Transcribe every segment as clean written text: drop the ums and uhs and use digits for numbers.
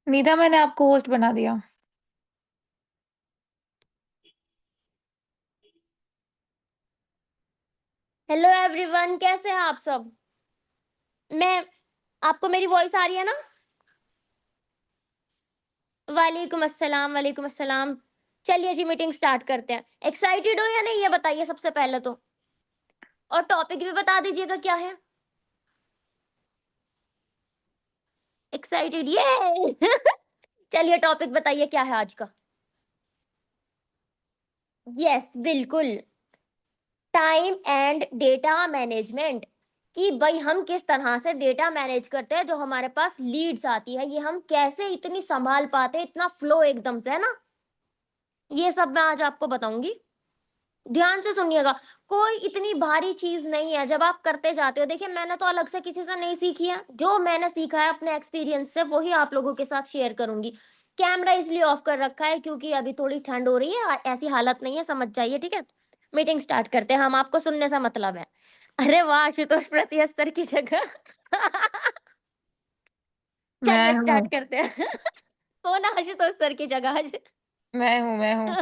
निदा, मैंने आपको होस्ट बना दिया। हेलो एवरीवन, कैसे हैं आप सब। मैं आपको मेरी वॉइस आ रही है ना। वालेकुम अस्सलाम, वालेकुम अस्सलाम। चलिए जी, मीटिंग स्टार्ट करते हैं। एक्साइटेड हो या नहीं, ये बताइए सबसे पहले तो। और टॉपिक भी बता दीजिएगा क्या है। एक्साइटेड ये चलिए, टॉपिक बताइए क्या है आज का। यस, बिल्कुल। Time and data management. कि भाई हम किस तरह से डेटा मैनेज करते हैं, जो हमारे पास लीड्स आती है ये हम कैसे इतनी संभाल पाते हैं, इतना फ्लो एकदम से, है ना। ये सब मैं आज आपको बताऊंगी। ध्यान से सुनिएगा। कोई इतनी भारी चीज नहीं है जब आप करते जाते हो। देखिए, मैंने तो अलग से किसी से नहीं सीखी है, जो मैंने सीखा है अपने एक्सपीरियंस से वही आप लोगों के साथ शेयर करूंगी। कैमरा इसलिए ऑफ कर रखा है क्योंकि अभी थोड़ी ठंड हो रही है, ऐसी हालत नहीं है, समझ जाइए, ठीक है। मीटिंग स्टार्ट करते हैं, हम आपको सुनने से मतलब है। अरे वाह, आशुतोष प्रतिहत्तर की जगह मैं चलिए हूँ। स्टार्ट करते हैं कौन है आशुतोष सर की जगह आज मैं हूँ।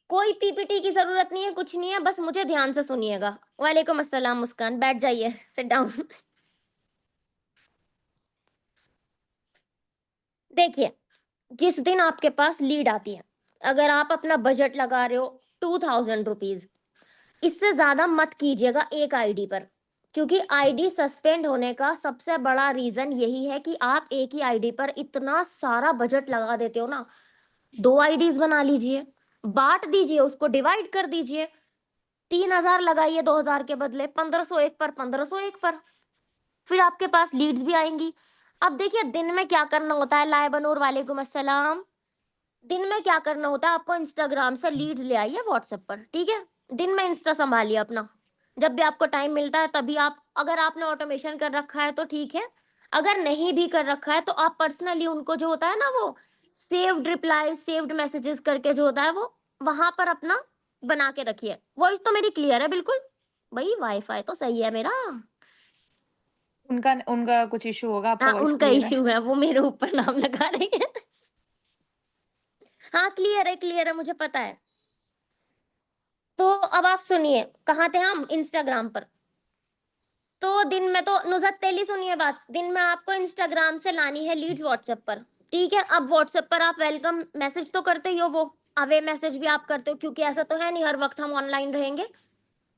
कोई पीपीटी की जरूरत नहीं है, कुछ नहीं है, बस मुझे ध्यान से सुनिएगा। वालेकुम अस्सलाम मुस्कान, बैठ जाइए, सिट डाउन देखिए, जिस दिन आपके पास लीड आती है, अगर आप अपना बजट लगा रहे हो 2000 रुपीज, इससे ज्यादा मत कीजिएगा एक आईडी पर। क्योंकि आईडी सस्पेंड होने का सबसे बड़ा रीजन यही है कि आप एक ही आईडी पर इतना सारा बजट लगा देते हो ना। दो आईडीज बना लीजिए, बांट दीजिए, उसको डिवाइड कर दीजिए। 3000 लगाइए 2000 के बदले, 1500 एक पर, 1500 एक पर। फिर आपके पास लीड्स भी आएंगी। अब देखिए, दिन में क्या करना होता है, लाए बनूर वालेकुम अस्सलाम। दिन में क्या करना होता है, आपको इंस्टाग्राम से लीड्स ले आइए व्हाट्सएप पर, ठीक है। दिन में इंस्टा संभालिए अपना। जब भी आपको टाइम मिलता है तभी आप, अगर आपने ऑटोमेशन कर रखा है तो ठीक है। अगर नहीं भी कर रखा है तो आप पर्सनली उनको, जो होता है ना वो सेव्ड रिप्लाई, सेव्ड मैसेजेस करके जो होता है वो, वहां पर अपना बना के रखिए। वॉइस तो मेरी क्लियर है बिल्कुल। भाई वाईफाई तो सही है मेरा। उनका उनका कुछ इशू होगा, आपका हाँ, वॉइस उनका क्लियर है। इश्यू है, वो मेरे ऊपर नाम लगा रही है हाँ, क्लियर है, क्लियर है, मुझे पता है। तो अब आप सुनिए, कहाँ थे हम, इंस्टाग्राम पर। तो दिन में तो नुजत तेली, सुनिए बात, दिन में आपको इंस्टाग्राम से लानी है लीड्स व्हाट्सएप पर। ठीक है, अब व्हाट्सएप पर आप वेलकम मैसेज तो करते ही हो, वो अवे मैसेज भी आप करते हो, क्योंकि ऐसा तो है नहीं हर वक्त हम ऑनलाइन रहेंगे।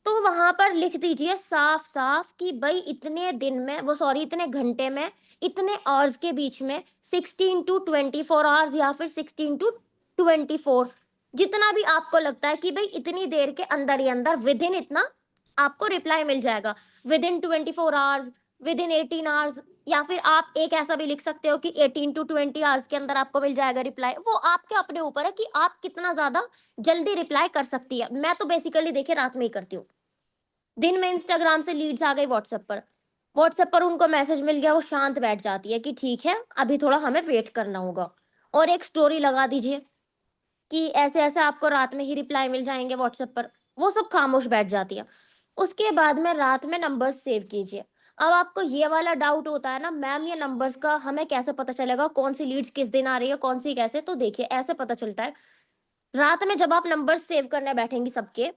तो वहां पर लिख दीजिए साफ साफ कि भाई इतने दिन में, वो सॉरी इतने घंटे में, इतने आवर्स के बीच में, 16 to 24 आवर्स या फिर 16 to 24, जितना भी आपको लगता है कि भाई इतनी देर के अंदर ही अंदर, विद इन इतना आपको रिप्लाई मिल जाएगा। With in 24 hours, with in 18 hours, या फिर आप एक ऐसा भी लिख सकते हो कि 18 to 20 आवर्स के अंदर आपको मिल जाएगा रिप्लाई। वो आपके अपने ऊपर है कि आप कितना ज्यादा जल्दी रिप्लाई कर सकती है। मैं तो बेसिकली देखिए रात में ही करती हूँ। दिन में इंस्टाग्राम से लीड्स आ गई व्हाट्सएप पर, व्हाट्सएप पर उनको मैसेज मिल गया, वो शांत बैठ जाती है कि ठीक है अभी थोड़ा हमें वेट करना होगा। और एक स्टोरी लगा दीजिए कि ऐसे ऐसे आपको रात में ही रिप्लाई मिल जाएंगे व्हाट्सएप पर। वो सब खामोश बैठ जाती है। उसके बाद में रात में नंबर्स सेव कीजिए। अब आपको ये वाला डाउट होता है ना, मैम ये नंबर्स का हमें कैसे पता चलेगा, कौन सी लीड्स किस दिन आ रही है, कौन सी कैसे। तो देखिए, ऐसे पता चलता है, रात में जब आप नंबर सेव करने बैठेंगी सबके,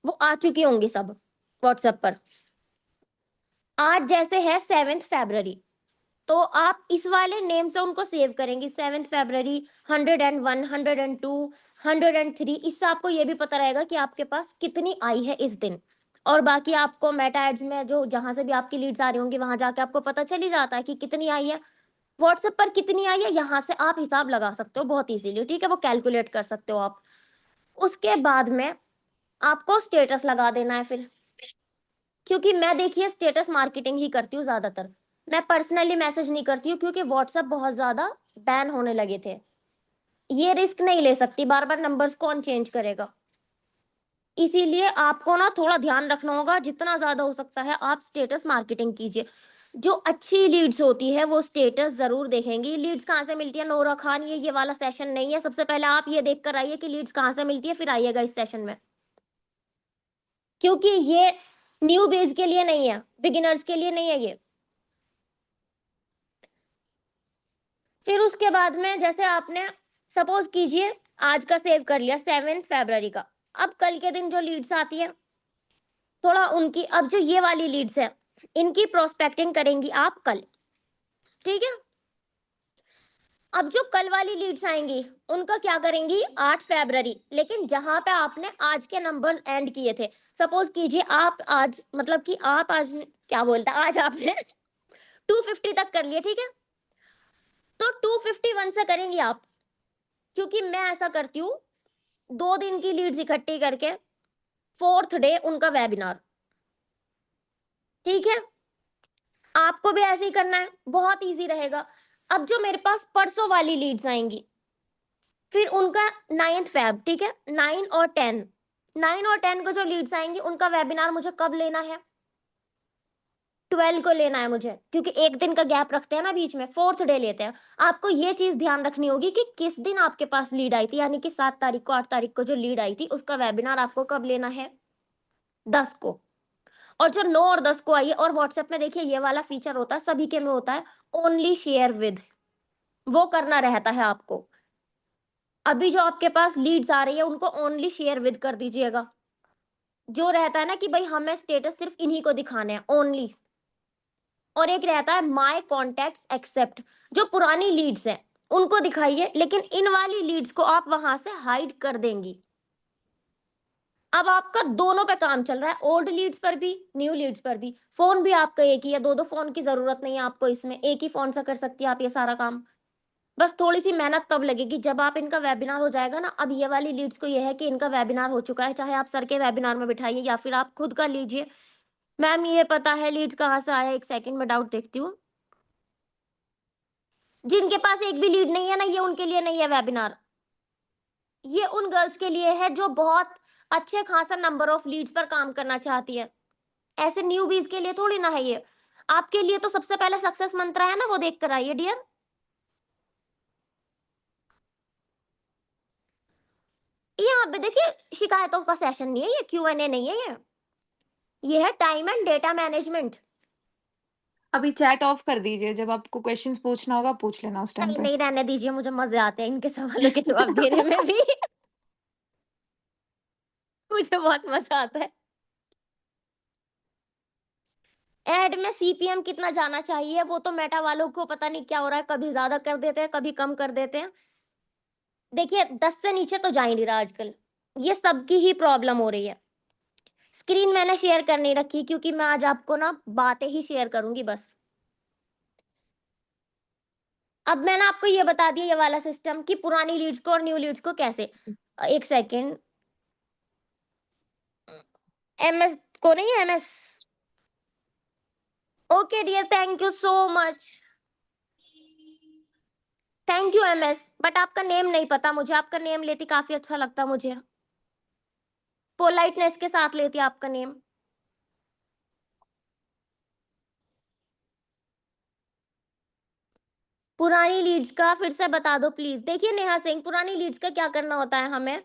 वो आ चुकी होंगी सब व्हाट्सएप पर। आज जैसे है 7 फरवरी, तो आप इस वाले नेम से उनको सेव करेंगी, 7 फरवरी, 101, 102, 103। इससे आपको ये भी पता रहेगा कि आपके पास कितनी आई है इस दिन। और बाकी आपको मेटा एड्स में, जो जहां से भी आपकी लीड्स आ रही होंगी, वहां जाके आपको पता चल ही जाता है कि कितनी आई है। व्हाट्सएप पर कितनी आई है, यहाँ से आप हिसाब लगा सकते हो बहुत इजीली, ठीक है, वो कैलकुलेट कर सकते हो आप। उसके बाद में आपको स्टेटस लगा देना है फिर। क्योंकि मैं देखिए स्टेटस मार्केटिंग ही करती हूँ ज्यादातर। मैं पर्सनली मैसेज नहीं करती हूँ, क्योंकि व्हाट्सएप बहुत ज्यादा बैन होने लगे थे। ये रिस्क नहीं ले सकती, बार बार नंबर्स कौन चेंज करेगा। इसीलिए आपको ना थोड़ा ध्यान रखना होगा, जितना ज्यादा हो सकता है आप स्टेटस मार्केटिंग कीजिए। जो अच्छी लीड्स होती है वो स्टेटस जरूर देखेंगी। लीड्स कहाँ से मिलती है, नोरा खान, ये वाला सेशन नहीं है। सबसे पहले आप ये देख कर आइए कि लीड्स कहाँ से मिलती है, फिर आइएगा इस सेशन में। क्योंकि ये न्यू बेस के लिए नहीं है, बिगिनर्स के लिए नहीं है ये। फिर उसके बाद में जैसे आपने सपोज कीजिए आज का सेव कर लिया 7 फरवरी का, अब कल के दिन जो लीड्स आती है, थोड़ा उनकी, अब जो ये वाली लीड्स है, इनकी प्रोस्पेक्टिंग करेंगी आप कल, ठीक है। अब जो कल वाली लीड्स आएंगी उनका क्या करेंगी 8 फरवरी, लेकिन जहां पे आपने आज के नंबर्स एंड किए थे, सपोज कीजिए आप आज, मतलब कि आप आज क्या बोलता, आज आपने 250 तक कर लिए, ठीक है, तो 251 से करेंगी आप, क्योंकि मैं ऐसा करती हूँ 2 दिन की लीड्स इकट्ठी करके फोर्थ डे उनका वेबिनार, ठीक है। आपको भी ऐसे ही करना है, बहुत इजी रहेगा। अब जो मेरे पास परसों वाली लीड्स आएंगी, फिर उनका 9th फेब, ठीक है, 9 और 10, 9 और 10 को जो लीड्स आएंगी उनका वेबिनार मुझे कब लेना है, 12 को लेना है मुझे, क्योंकि एक दिन का गैप रखते हैं ना बीच में, फोर्थ डे लेते हैं। आपको ये चीज ध्यान रखनी होगी कि किस दिन आपके पास लीड आई थी, यानी कि 7 तारीख को, 8 तारीख को जो लीड आई थी उसका वेबिनार आपको कब लेना है, 10 को। और जो 9 और 10 को आई है, और व्हाट्सएप में देखिए ये वाला फीचर होता है, सभी के में होता है, ओनली शेयर विद, वो करना रहता है आपको। अभी जो आपके पास लीड्स आ रही है उनको ओनली शेयर विद कर दीजिएगा, जो रहता है ना कि भाई हमें स्टेटस सिर्फ इन्हीं को दिखाने हैं ओनली। और एक रहता है माय कॉन्टैक्ट्स एक्सेप्ट, जो पुरानी लीड्स हैं उनको दिखाइए, लेकिन इन वाली लीड्स को आप वहां से हाइड कर देंगी। अब आपका दोनों पे काम चल रहा है, ओल्ड लीड्स पर भी, न्यू लीड्स पर भी। फोन भी आपका एक ही है, दो दो फोन की जरूरत नहीं है आपको, इसमें एक ही फोन से कर सकती है आप ये सारा काम। बस थोड़ी सी मेहनत तब लगेगी जब आप, इनका वेबिनार हो जाएगा ना। अब ये वाली लीड्स को ये है कि इनका वेबिनार हो चुका है, चाहे आप सर के वेबिनार में बिठाइए या फिर आप खुद का लीजिए। मैम ये पता है लीड्स कहाँ से आया, एक सेकंड में डाउट देखती हूँ। जिनके पास एक भी लीड नहीं है ना, ये उनके लिए नहीं है वेबिनार, ये उन गर्ल्स के लिए है जो बहुत अच्छे खासा नंबर ऑफ लीड्स पर काम करना चाहती है। ऐसे न्यूबीज के लिए थोड़ी ना है ये। आपके लिए तो सबसे पहले सक्सेस मंत्र है ना, वो देख कर आइए डियर। यहाँ पे देखिए शिकायतों का सेशन नहीं है ये, Q&A नहीं है ये है टाइम एंड डेटा मैनेजमेंट। अभी चैट ऑफ कर दीजिए, जब आपको क्वेश्चंस पूछना होगा पूछ लेना उस टाइम नहीं पे। नहीं, रहने दीजिए, मुझे मजे आते हैं इनके सवालों के जवाब देने में भी। मुझे बहुत मजा आता है। एड में सीपीएम कितना जाना चाहिए, वो तो मेटा वालों को पता नहीं क्या हो रहा है, कभी ज्यादा कर देते हैं कभी कम कर देते हैं। देखिए 10 से नीचे तो जा ही नहीं रहा आजकल, ये सबकी ही प्रॉब्लम हो रही है। स्क्रीन मैंने शेयर कर नहीं रखी क्योंकि मैं आज आपको ना बातें ही शेयर करूंगी बस। अब मैंने आपको ये बता दिया ये वाला सिस्टम कि पुरानी लीड्स को और न्यू लीड्स को कैसे, एक सेकेंड, एमएस को नहीं, MS, okay dear, thank you so much, thank you MS. But आपका नेम नहीं पता मुझे, आपका नेम लेती काफी अच्छा लगता मुझे, पोलाइटनेस के साथ लेती आपका नेम। पुरानी लीड्स का फिर से बता दो प्लीज। देखिए नेहा सिंह, पुरानी लीड्स का क्या करना होता है हमें,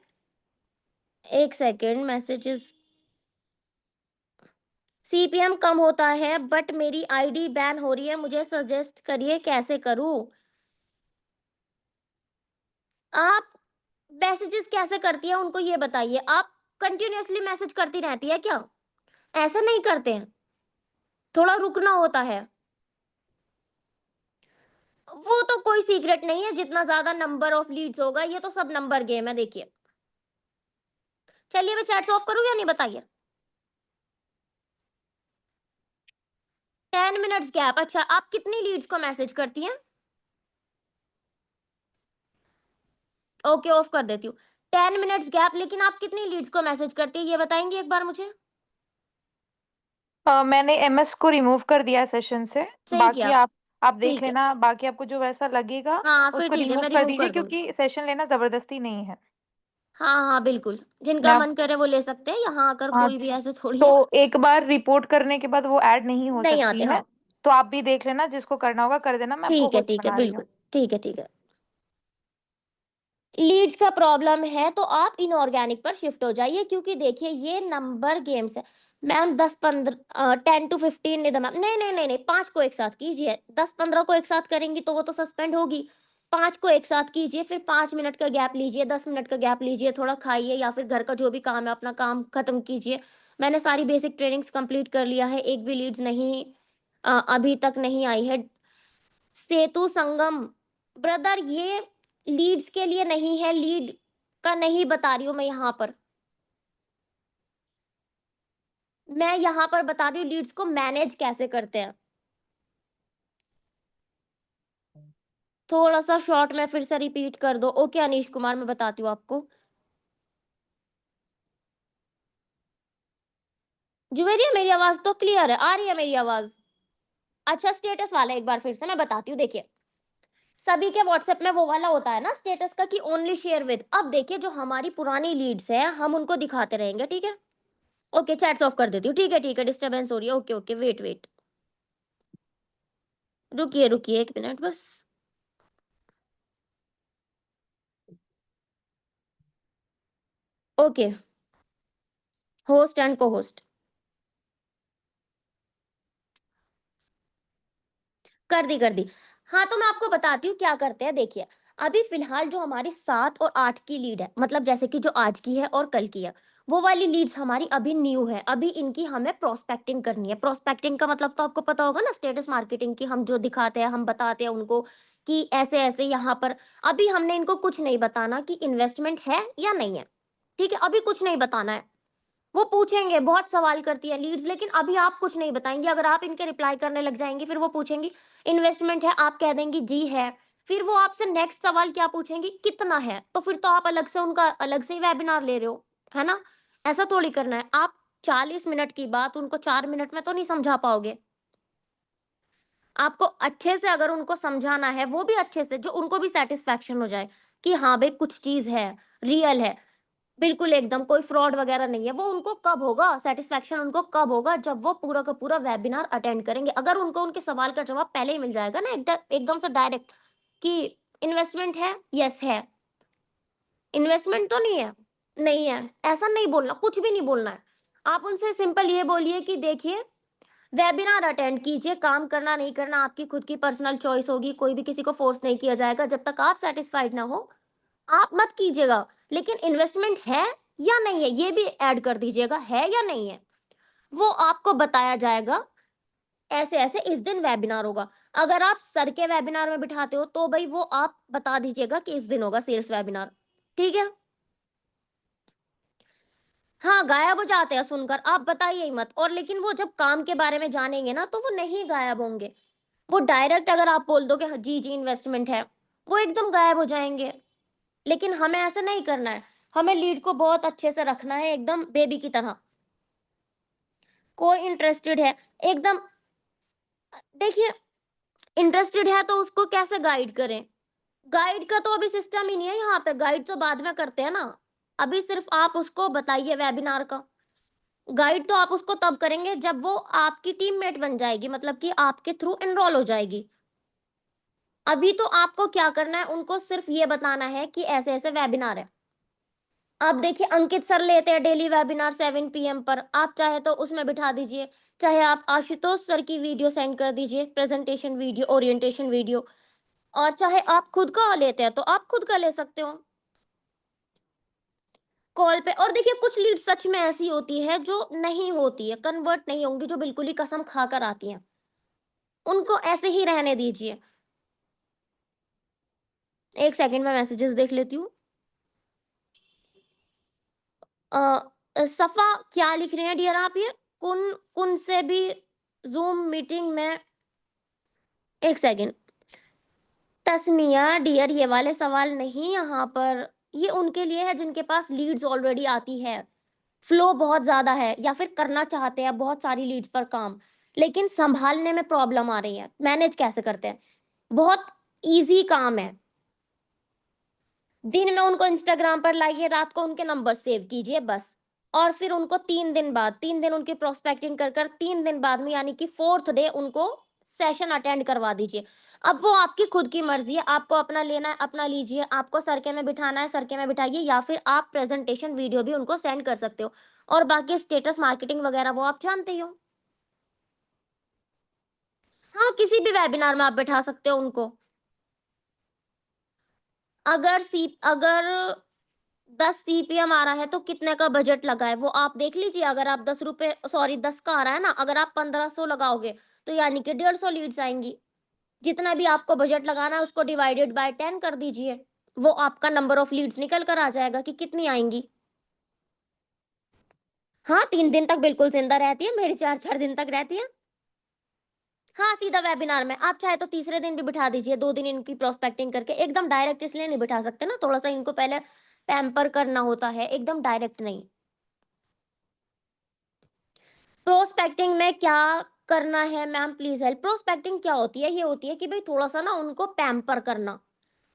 एक सेकेंड, मैसेजेस, सीपीएम कम होता है बट मेरी आईडी बैन हो रही है, मुझे सजेस्ट करिए कैसे करूं। आप मैसेजेस कैसे करती है उनको ये बताइए। आप कंटिन्यूअसली मैसेज करती रहती है क्या, ऐसा नहीं करते हैं, थोड़ा रुकना होता है। वो तो कोई सीक्रेट नहीं है, जितना ज्यादा नंबर ऑफ लीड्स होगा, ये तो सब नंबर गेम है देखिए। चलिए मैं चैट ऑफ करूं या नहीं बताइए। 10 मिनट्स गैप, अच्छा आप कितनी लीड्स को मैसेज करती हैं, ओके ऑफ कर देती हूँ। 10 मिनट्स गैप, लेकिन आप कितनी लीड्स को मैसेज करती है ये बताएंगे एक बार मुझे। मैंने एमएस को रिमूव कर दिया है सेशन से। सही बाकी किया, आप देख ठीक है। लेना, बाकी आपको जो वैसा लगेगा हाँ फिर उसको ठीक है, रिमूव मैं कर रिमूव दीजिए, कर दूंगी। क्योंकि सेशन लेना जबरदस्ती नहीं है। हाँ हाँ बिल्कुल, मैं जिनका आप मन करे वो ले सकते हैं, यहाँ आकर हाँ, कोई भी ऐसे थोड़ी है। तो एक बार रिपोर्ट करने के बाद वो ऐड नहीं हो नहीं आते, सकती है। हाँ। तो आप भी देख लेना, जिसको करना होगा कर देना, मैं आपको होस्ट ठीक है बना रही हूँ। बिल्कुल, ठीक है ठीक है। लीड्स का प्रॉब्लम है तो आप इनऑर्गेनिक पर शिफ्ट हो जाइए, क्योंकि देखिए ये नंबर गेम्स है। मैम 10 15 10 to 15 नहीं, मैम नहीं नहीं नहीं नहीं, 5 को एक साथ कीजिए, 10 15 को एक साथ करेंगी तो वो तो सस्पेंड होगी। 5 को एक साथ कीजिए, फिर 5 मिनट का गैप लीजिए, 10 मिनट का गैप लीजिए, थोड़ा खाइए या फिर घर का जो भी काम है अपना काम खत्म कीजिए। मैंने सारी बेसिक ट्रेनिंग्स कंप्लीट कर लिया है, एक भी लीड्स नहीं अभी तक नहीं आई है। सेतु संगम, ब्रदर ये लीड्स के लिए नहीं है, लीड का नहीं बता रही हूँ मैं यहाँ पर। मैं यहाँ पर बता रही हूँ लीड्स को मैनेज कैसे करते हैं। थोड़ा-सा शॉर्ट में फिर से रिपीट कर दो। ओके अनीश कुमार, मैं बताती हूँ आपको। जुवेरिया मेरी आवाज़ तो क्लियर है, आ रही है मेरी आवाज़? अच्छा स्टेटस वाला एक बार फिर से मैं बताती हूँ, देखिए। सभी के व्हाट्सएप में वो वाला होता है ना स्टेटस का कि ओनली शेयर विद। अब देखिए जो हमारी पुरानी लीड्स हैं, हम उनको दिखाते रहेंगे, ठीक है? ओके चैट्स ऑफ कर देती हूँ। ठीक है, डिस्टर्बेंस हो रही है। Okay, wait. रुकिए 1 मिनट बस। Okay, host and co-host. कर दी। हाँ, तो मैं आपको बताती हूँ क्या करते हैं, देखिए। अभी फ़िलहाल जो हमारी 7 और 8 की लीड है, मतलब जैसे कि जो आज की है और कल की है, वो वाली लीड्स हमारी अभी न्यू है। अभी इनकी हमें प्रोस्पेक्टिंग करनी है। प्रोस्पेक्टिंग का मतलब तो आपको पता होगा ना, स्टेटस मार्केटिंग की हम जो दिखाते हैं, हम बताते हैं उनको कि ऐसे-ऐसे यहाँ पर। अभी हमने इनको कुछ नहीं बताना कि इन्वेस्टमेंट है या नहीं है, ठीक है? अभी कुछ नहीं बताना है। वो पूछेंगे, बहुत सवाल करती है लीड्स, लेकिन अभी आप कुछ नहीं बताएँगी। अगर आप इनके रिप्लाई करने लग जाएँगी, फिर वो पूछेंगी इन्वेस्टमेंट है, आप कह देंगी जी है। फिर वो आपसे नेक्स्ट सवाल क्या पूछेंगी, कितना है? तो फिर तो आप अलग से उनका अलग से ही वेबिनार ले रहे हो, है ना? ऐसा थोड़ी करना है। आप 40 मिनट की बात उनको 4 मिनट में तो नहीं समझा पाओगे। आपको अच्छे से अगर उनको समझाना है, वो भी अच्छे से, जो उनको भी सैटिस्फैक्शन हो जाए कि हाँ भई कुछ चीज़ है, रियल है। बिल्कुल एकदम कोई फ्रॉड वगैरह नहीं है। वो उनको कब होगा सैटिस्फैक्शन, उनको कब होगा जब वो पूरा का पूरा वेबिनार अटेंड करेंगे। अगर उनको उनके सवाल का जवाब पहले ही मिल जाएगा ना एकदम से डायरेक्ट कि इन्वेस्टमेंट है? यस है। इन्वेस्टमेंट तो नहीं है? नहीं है। ऐसा नहीं बोलना, कुछ भी नहीं बोलना है। आप उनसे सिंपल ये बोलिए कि देखिए वेबिनार अटेंड कीजिए, काम करना नहीं करना आपकी खुद की पर्सनल चॉइस होगी, कोई भी किसी को फोर्स नहीं किया जाएगा। जब तक आप सैटिस्फाइड ना हो, आप मत कीजिएगा। लेकिन इन्वेस्टमेंट है या नहीं है, ये भी ऐड कर दीजिएगा, है या नहीं है? वो आपको बताया जाएगा, ऐसे-ऐसे इस दिन वेबिनार होगा। अगर आप सर के वेबिनार में बिठाते हो, तो भई वो आप बता दीजिएगा कि इस दिन होगा सेल्स वेबिनार, ठीक है? हाँ, गायब हो जाते हैं सुनकर, आप बताइए ही मत। और लेकिन वो जब काम के बारे में जानेंगे ना, तो वो नहीं गायब होंगे। वो डायरेक्ट अगर आप बोल दो कि हाँ, जी, इन्वेस्टमेंट है, वो एकदम गायब हो जाएँगे। लेकिन हमें ऐसा नहीं करना है। हमें लीड को बहुत अच्छे से रखना है, एकदम बेबी की तरह। कोई इंटरेस्टेड है, एकदम देखिए इंटरेस्टेड है तो उसको कैसे गाइड करें? गाइड का तो अभी सिस्टम ही नहीं है यहाँ पे, गाइड तो बाद में करते हैं ना। अभी सिर्फ आप उसको बताइए वेबिनार का। गाइड तो आप उसको तब करेंगे जब वो आपकी टीममेट बन जाएगी, मतलब कि आपके थ्रू एनरोल हो जाएगी। अभी तो आपको क्या करना है, उनको सिर्फ ये बताना है कि ऐसे-ऐसे वेबिनार है। आप देखिए अंकित सर लेते हैं डेली वेबिनार 7 पीएम पर, आप चाहे तो उसमें बिठा दीजिए, चाहे आप आशुतोष सर की वीडियो सेंड कर दीजिए, प्रेजेंटेशन वीडियो, ओरिएंटेशन वीडियो। और चाहे आप खुद का लेते हैं तो आप खुद का ले सकते हो कॉल पे। और देखिए कुछ लीड सच में ऐसी होती है जो नहीं होती है, कन्वर्ट नहीं होंगी, जो बिल्कुल ही कसम खाकर आती हैं, उनको ऐसे ही रहने दीजिए। एक सेकंड में मैसेजेस देख लेती हूँ। सफा क्या लिख रहे हैं डियर आप ये? कुन कुन से भी जूम मीटिंग में। एक सेकंड। तस्मिया डियर ये वाले सवाल नहीं यहाँ पर। ये उनके लिए है जिनके पास लीड्स ऑलरेडी आती है, फ्लो बहुत ज्यादा है, या फिर करना चाहते हैं बहुत सारी लीड्स पर काम, लेकिन संभालने में प्रॉब्लम आ रही है, मैनेज कैसे करते हैं। बहुत इजी काम है। दिन में उनको इंस्टाग्राम पर लाइए, रात को उनके नंबर सेव कीजिए बस। और फिर उनको 3 दिन बाद, 3 दिन उनकी प्रोस्पेक्टिंग कर कर 3 दिन बाद में यानी कि फोर्थ डे उनको सेशन अटेंड करवा दीजिए। अब वो आपकी खुद की मर्जी है, आपको अपना लेना है अपना लीजिए, आपको सरके में बिठाना है सरके में बिठाइए, या फिर आप प्रेजेंटेशन वीडियो भी उनको सेंड कर सकते हो। और बाकी स्टेटस मार्केटिंग वगैरह वो आप जानते ही हो। हाँ, किसी भी वेबिनार में आप बिठा सकते हो उनको। अगर 10 सीपीएम आ रहा है तो कितने का बजट लगा है वो आप देख लीजिए। अगर आप 10 रुपए सॉरी 10 का आ रहा है ना, अगर आप 1500 लगाओगे तो यानी कि 150 लीड्स आएंगी। जितना भी आपको बजट लगाना है उसको डिवाइडेड बाय 10 कर दीजिए, वो आपका नंबर ऑफ लीड्स निकल कर आ जाएगा कि कितनी आएंगी। हाँ, 3 दिन तक बिल्कुल जिंदा रहती है, मेरी 4-4 दिन तक रहती है। हाँ, सीधा वेबिनार में आप चाहे तो तीसरे दिन भी बिठा दीजिए, 2 दिन इनकी प्रोस्पेक्टिंग करके। एकदम डायरेक्ट इसलिए नहीं बिठा सकते ना, थोड़ा सा इनको पहले पैम्पर करना होता है, एकदम डायरेक्ट नहीं। प्रोस्पेक्टिंग में क्या करना है मैम, प्लीज हेल्प। प्रोस्पेक्टिंग क्या होती है, ये होती है कि भाई थोड़ा सा ना उनको पैम्पर करना,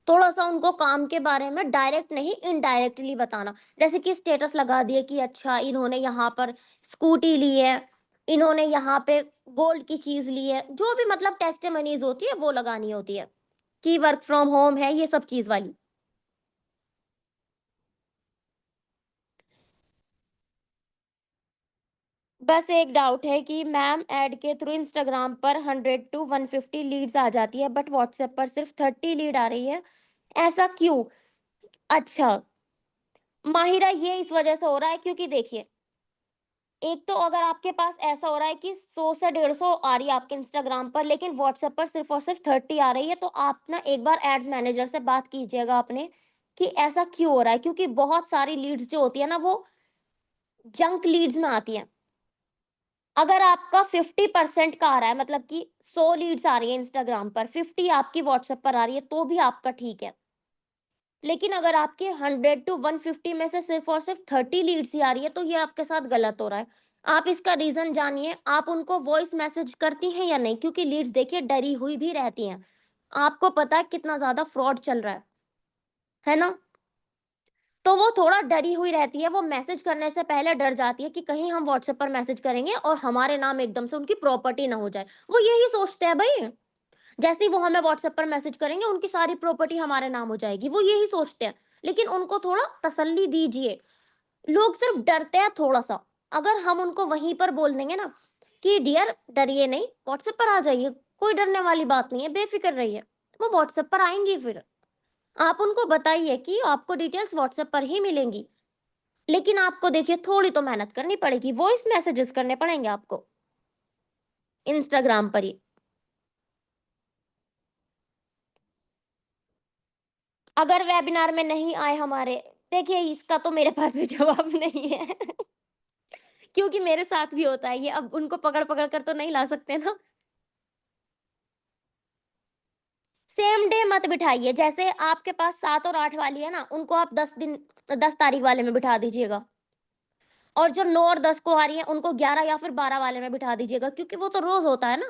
थोड़ा सा उनको काम के बारे में डायरेक्ट नहीं इनडायरेक्टली बताना। जैसे कि स्टेटस लगा दिए कि अच्छा इन्होंने यहाँ पर स्कूटी ली है, इन्होंने यहाँ पे गोल्ड की चीज ली है, जो भी मतलब टेस्टिमनीज होती है वो लगानी होती है कि वर्क फ्रॉम होम है, ये सब चीज वाली। बस एक डाउट है कि मैम ऐड के थ्रू इंस्टाग्राम पर 100 to 150 लीड्स आ जाती है बट व्हाट्सएप पर सिर्फ 30 लीड आ रही है, ऐसा क्यों? अच्छा माहिरा, ये इस वजह से हो रहा है क्योंकि देखिए, एक तो अगर आपके पास ऐसा हो रहा है कि 100 से 150 आ रही है आपके इंस्टाग्राम पर लेकिन व्हाट्सएप पर सिर्फ और सिर्फ 30 आ रही है, तो आप ना एक बार एड्स मैनेजर से बात कीजिएगा अपने कि ऐसा क्यों हो रहा है, क्योंकि बहुत सारी लीड्स जो होती है ना वो जंक लीड्स में आती हैं। अगर आपका 50% का आ रहा है, मतलब कि 100 लीड्स आ रही है इंस्टाग्राम पर, 50 आपकी व्हाट्सएप पर आ रही है, तो भी आपका ठीक है। लेकिन अगर आपके 100 to 150 में से सिर्फ और सिर्फ 30 लीड्स ही आ रही है, तो ये आपके साथ गलत हो रहा है। आप इसका रीजन जानिए, आप उनको वॉइस मैसेज करती हैं या नहीं, क्योंकि लीड्स देखिए डरी हुई भी रहती हैं। आपको पता है कितना ज्यादा फ्रॉड चल रहा है ना? तो वो थोड़ा डरी हुई रहती है, वो मैसेज करने से पहले डर जाती है कि कहीं हम व्हाट्सएप पर मैसेज करेंगे और हमारे नाम एकदम से उनकी प्रॉपर्टी ना हो जाए। वो यही सोचते हैं भाई, जैसे ही वो हमें व्हाट्सएप पर मैसेज करेंगे उनकी सारी प्रॉपर्टी हमारे नाम हो जाएगी, वो यही सोचते हैं। लेकिन उनको थोड़ा तसल्ली दीजिए, लोग सिर्फ डरते हैं थोड़ा सा। अगर हम उनको वहीं पर बोल देंगे ना कि डियर डरिए नहीं, व्हाट्सएप पर आ जाइए, कोई डरने वाली बात नहीं है, बेफिक्र रहिए, वो व्हाट्सएप पर आएंगी। फिर आप उनको बताइए कि आपको डिटेल्स व्हाट्सएप पर ही मिलेंगी, लेकिन आपको देखिए थोड़ी तो मेहनत करनी पड़ेगी, वॉइस मैसेजेस करने पड़ेंगे आपको इंस्टाग्राम पर ही। अगर वेबिनार में नहीं आए हमारे, देखिए इसका तो मेरे पास भी जवाब नहीं है क्योंकि मेरे साथ भी होता है ये, अब उनको पकड़ पकड़ कर तो नहीं ला सकते ना। सेम डे मत बिठाइए, जैसे आपके पास 7 और 8 वाली है ना, उनको आप 10 तारीख वाले में बिठा दीजिएगा। और जो 9 और 10 को आ रही है उनको 11 या फिर 12 वाले में बिठा दीजिएगा, क्योंकि वो तो रोज होता है ना।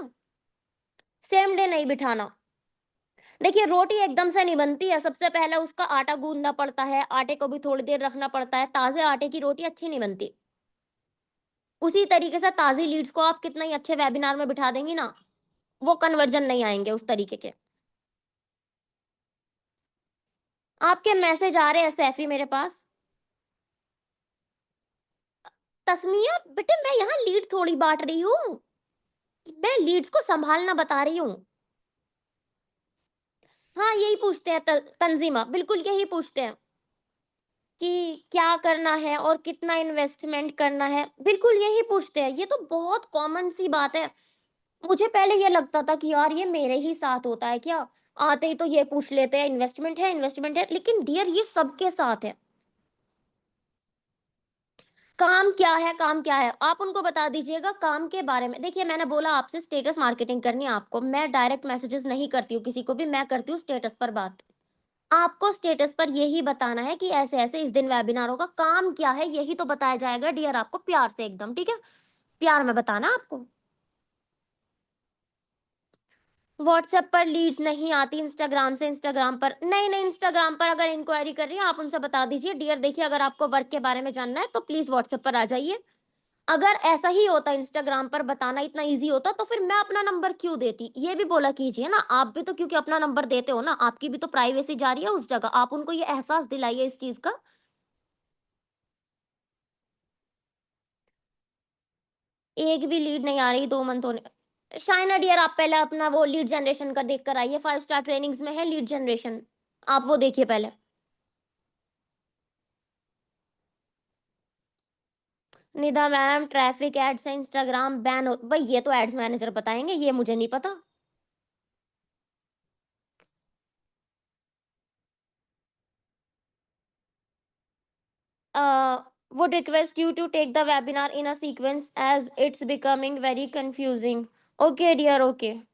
सेम डे नहीं बिठाना। देखिए रोटी एकदम से नहीं बनती है, सबसे पहले उसका आटा गूंदना पड़ता है, आटे को भी थोड़ी देर रखना पड़ता है, ताजे आटे की रोटी अच्छी नहीं बनती। उसी तरीके से ताजी लीड्स को आप कितना ही अच्छे वेबिनार में बिठा देंगी ना, वो कन्वर्जन नहीं आएंगे उस तरीके के। आपके मैसेज आ रहे हैं सैफी मेरे पास। तस्मिया बेटे, मैं यहाँ लीड थोड़ी बांट रही हूँ, मैं लीड्स को संभालना बता रही हूँ। हाँ यही पूछते हैं, तंजीमा बिल्कुल यही पूछते हैं कि क्या करना है और कितना इन्वेस्टमेंट करना है, बिल्कुल यही पूछते हैं। ये तो बहुत कॉमन सी बात है। मुझे पहले ये लगता था कि यार ये मेरे ही साथ होता है क्या, आते ही तो ये पूछ लेते हैं इन्वेस्टमेंट है इन्वेस्टमेंट है, लेकिन डियर ये सबके साथ है। काम क्या है, काम क्या है, आप उनको बता दीजिएगा काम के बारे में। देखिए मैंने बोला आपसे स्टेटस मार्केटिंग करनी है आपको, मैं डायरेक्ट मैसेजेस नहीं करती हूँ किसी को भी, मैं करती हूँ स्टेटस पर बात। आपको स्टेटस पर यही बताना है कि ऐसे ऐसे इस दिन वेबिनार होगा, काम क्या है यही तो बताया जाएगा डियर आपको, प्यार से एकदम, ठीक है? प्यार में बताना आपको। व्हाट्सएप पर लीड्स नहीं आती, इंस्टाग्राम से, इंस्टाग्राम पर नहीं, नहीं इंस्टाग्राम पर अगर इंक्वायरी कर रही है आप उनसे बता दीजिए डियर देखिए अगर आपको वर्क के बारे में जानना है तो प्लीज व्हाट्सएप पर आ जाइए। अगर ऐसा ही होता इंस्टाग्राम पर बताना इतना इजी होता तो फिर मैं अपना नंबर क्यों देती, ये भी बोला कीजिए ना आप भी, तो क्योंकि अपना नंबर देते हो ना, आपकी भी तो प्राइवेसी जा रही है उस जगह, आप उनको ये एहसास दिलाइए इस चीज का। एक भी लीड नहीं आ रही 2 मंथ होने। शाइना डियर आप पहले अपना वो लीड जनरेशन का देख कर आइए, 5 स्टार ट्रेनिंग्स में है लीड जनरेशन, आप वो देखिए पहले। निधा मैम, ट्रैफिक एड्स से इंस्टाग्राम बैन हो भाई, ये तो एड्स मैनेजर बताएँगे, ये मुझे नहीं पता। Would request you to take the webinar in a sequence as it's becoming very confusing. Okay dear, okay.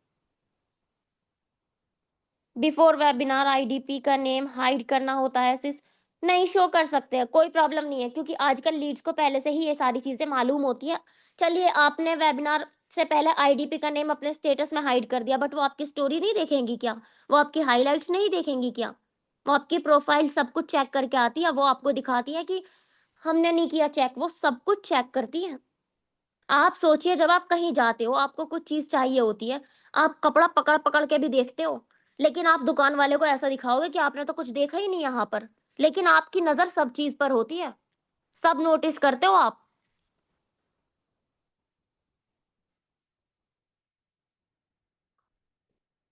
Before webinar IDP का नेम हाइड करना होता है सिस। नहीं, शो कर सकते हैं, कोई प्रॉब्लम नहीं है, क्योंकि आजकल लीड्स को पहले से ही ये सारी चीजें मालूम होती है। चलिए, आपने वेबिनार से पहले आईडीपी का नेम अपने स्टेटस में हाइड कर दिया, बट वो आपकी स्टोरी नहीं देखेंगी क्या? वो आपकी हाइलाइट्स नहीं देखेंगी क्या? वो आपकी प्रोफाइल सब कुछ चेक करके आती है, वो आपको दिखाती है कि हमने नहीं किया चेक, वो सब कुछ चेक करती है। आप सोचिए, जब आप कहीं जाते हो, आपको कुछ चीज़ चाहिए होती है, आप कपड़ा पकड़-पकड़ के भी देखते हो, लेकिन आप दुकान वाले को ऐसा दिखाओगे कि आपने तो कुछ देखा ही नहीं यहाँ पर, लेकिन आपकी नज़र सब चीज़ पर होती है, सब नोटिस करते हो आप।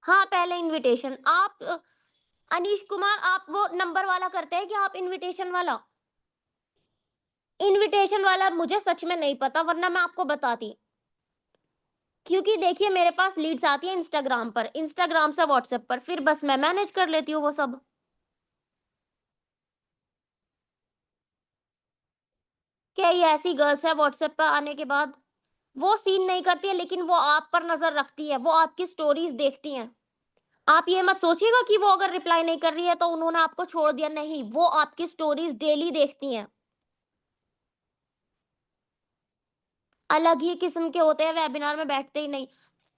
हाँ, पहले इन्विटेशन आप अनीश कुमार, आप वो नंबर वाला करते हैं क्या आप, इन्विटेशन वाला? इन्विटेशन वाला मुझे सच में नहीं पता, वरना मैं आपको बताती। क्योंकि देखिए, मेरे पास लीड्स आती है इंस्टाग्राम पर, इंस्टाग्राम से व्हाट्सएप पर, फिर बस मैं मैनेज कर लेती हूँ वो सब। कई ऐसी गर्ल्स है व्हाट्सएप पर आने के बाद, वो सीन नहीं करती है, लेकिन वो आप पर नजर रखती है, वो आपकी स्टोरीज देखती हैं। आप ये मत सोचिएगा कि वो अगर रिप्लाई नहीं कर रही है तो उन्होंने आपको छोड़ दिया, नहीं, वो आपकी स्टोरीज डेली देखती हैं। अलग ही किस्म के होते हैं, वेबिनार में बैठते ही नहीं।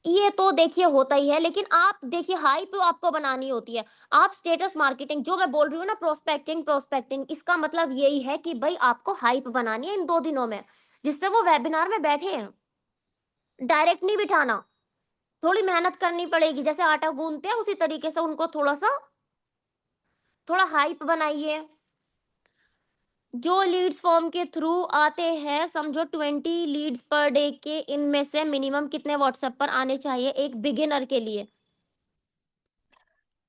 ये तो देखिए होता ही है, लेकिन आप देखिए, हाइप आपको बनानी होती है। आप स्टेटस मार्केटिंग जो मैं बोल रही हूँ ना, प्रोस्पेक्टिंग प्रोस्पेक्टिंग, इसका मतलब यही है कि भाई आपको हाइप बनानी है इन 2 दिनों में, जिससे वो वेबिनार में बैठे हैं। डायरेक्ट नहीं बिठाना, थोड़ी मेहनत करनी पड़ेगी, जैसे आटा गूंथते हैं उसी तरीके से उनको थोड़ा हाइप बनाइए। जो लीड्स फॉर्म के थ्रू आते हैं, समझो 20 लीड्स पर डे के, इनमें से मिनिमम कितने व्हाट्सएप पर आने चाहिए एक बिगिनर के लिए?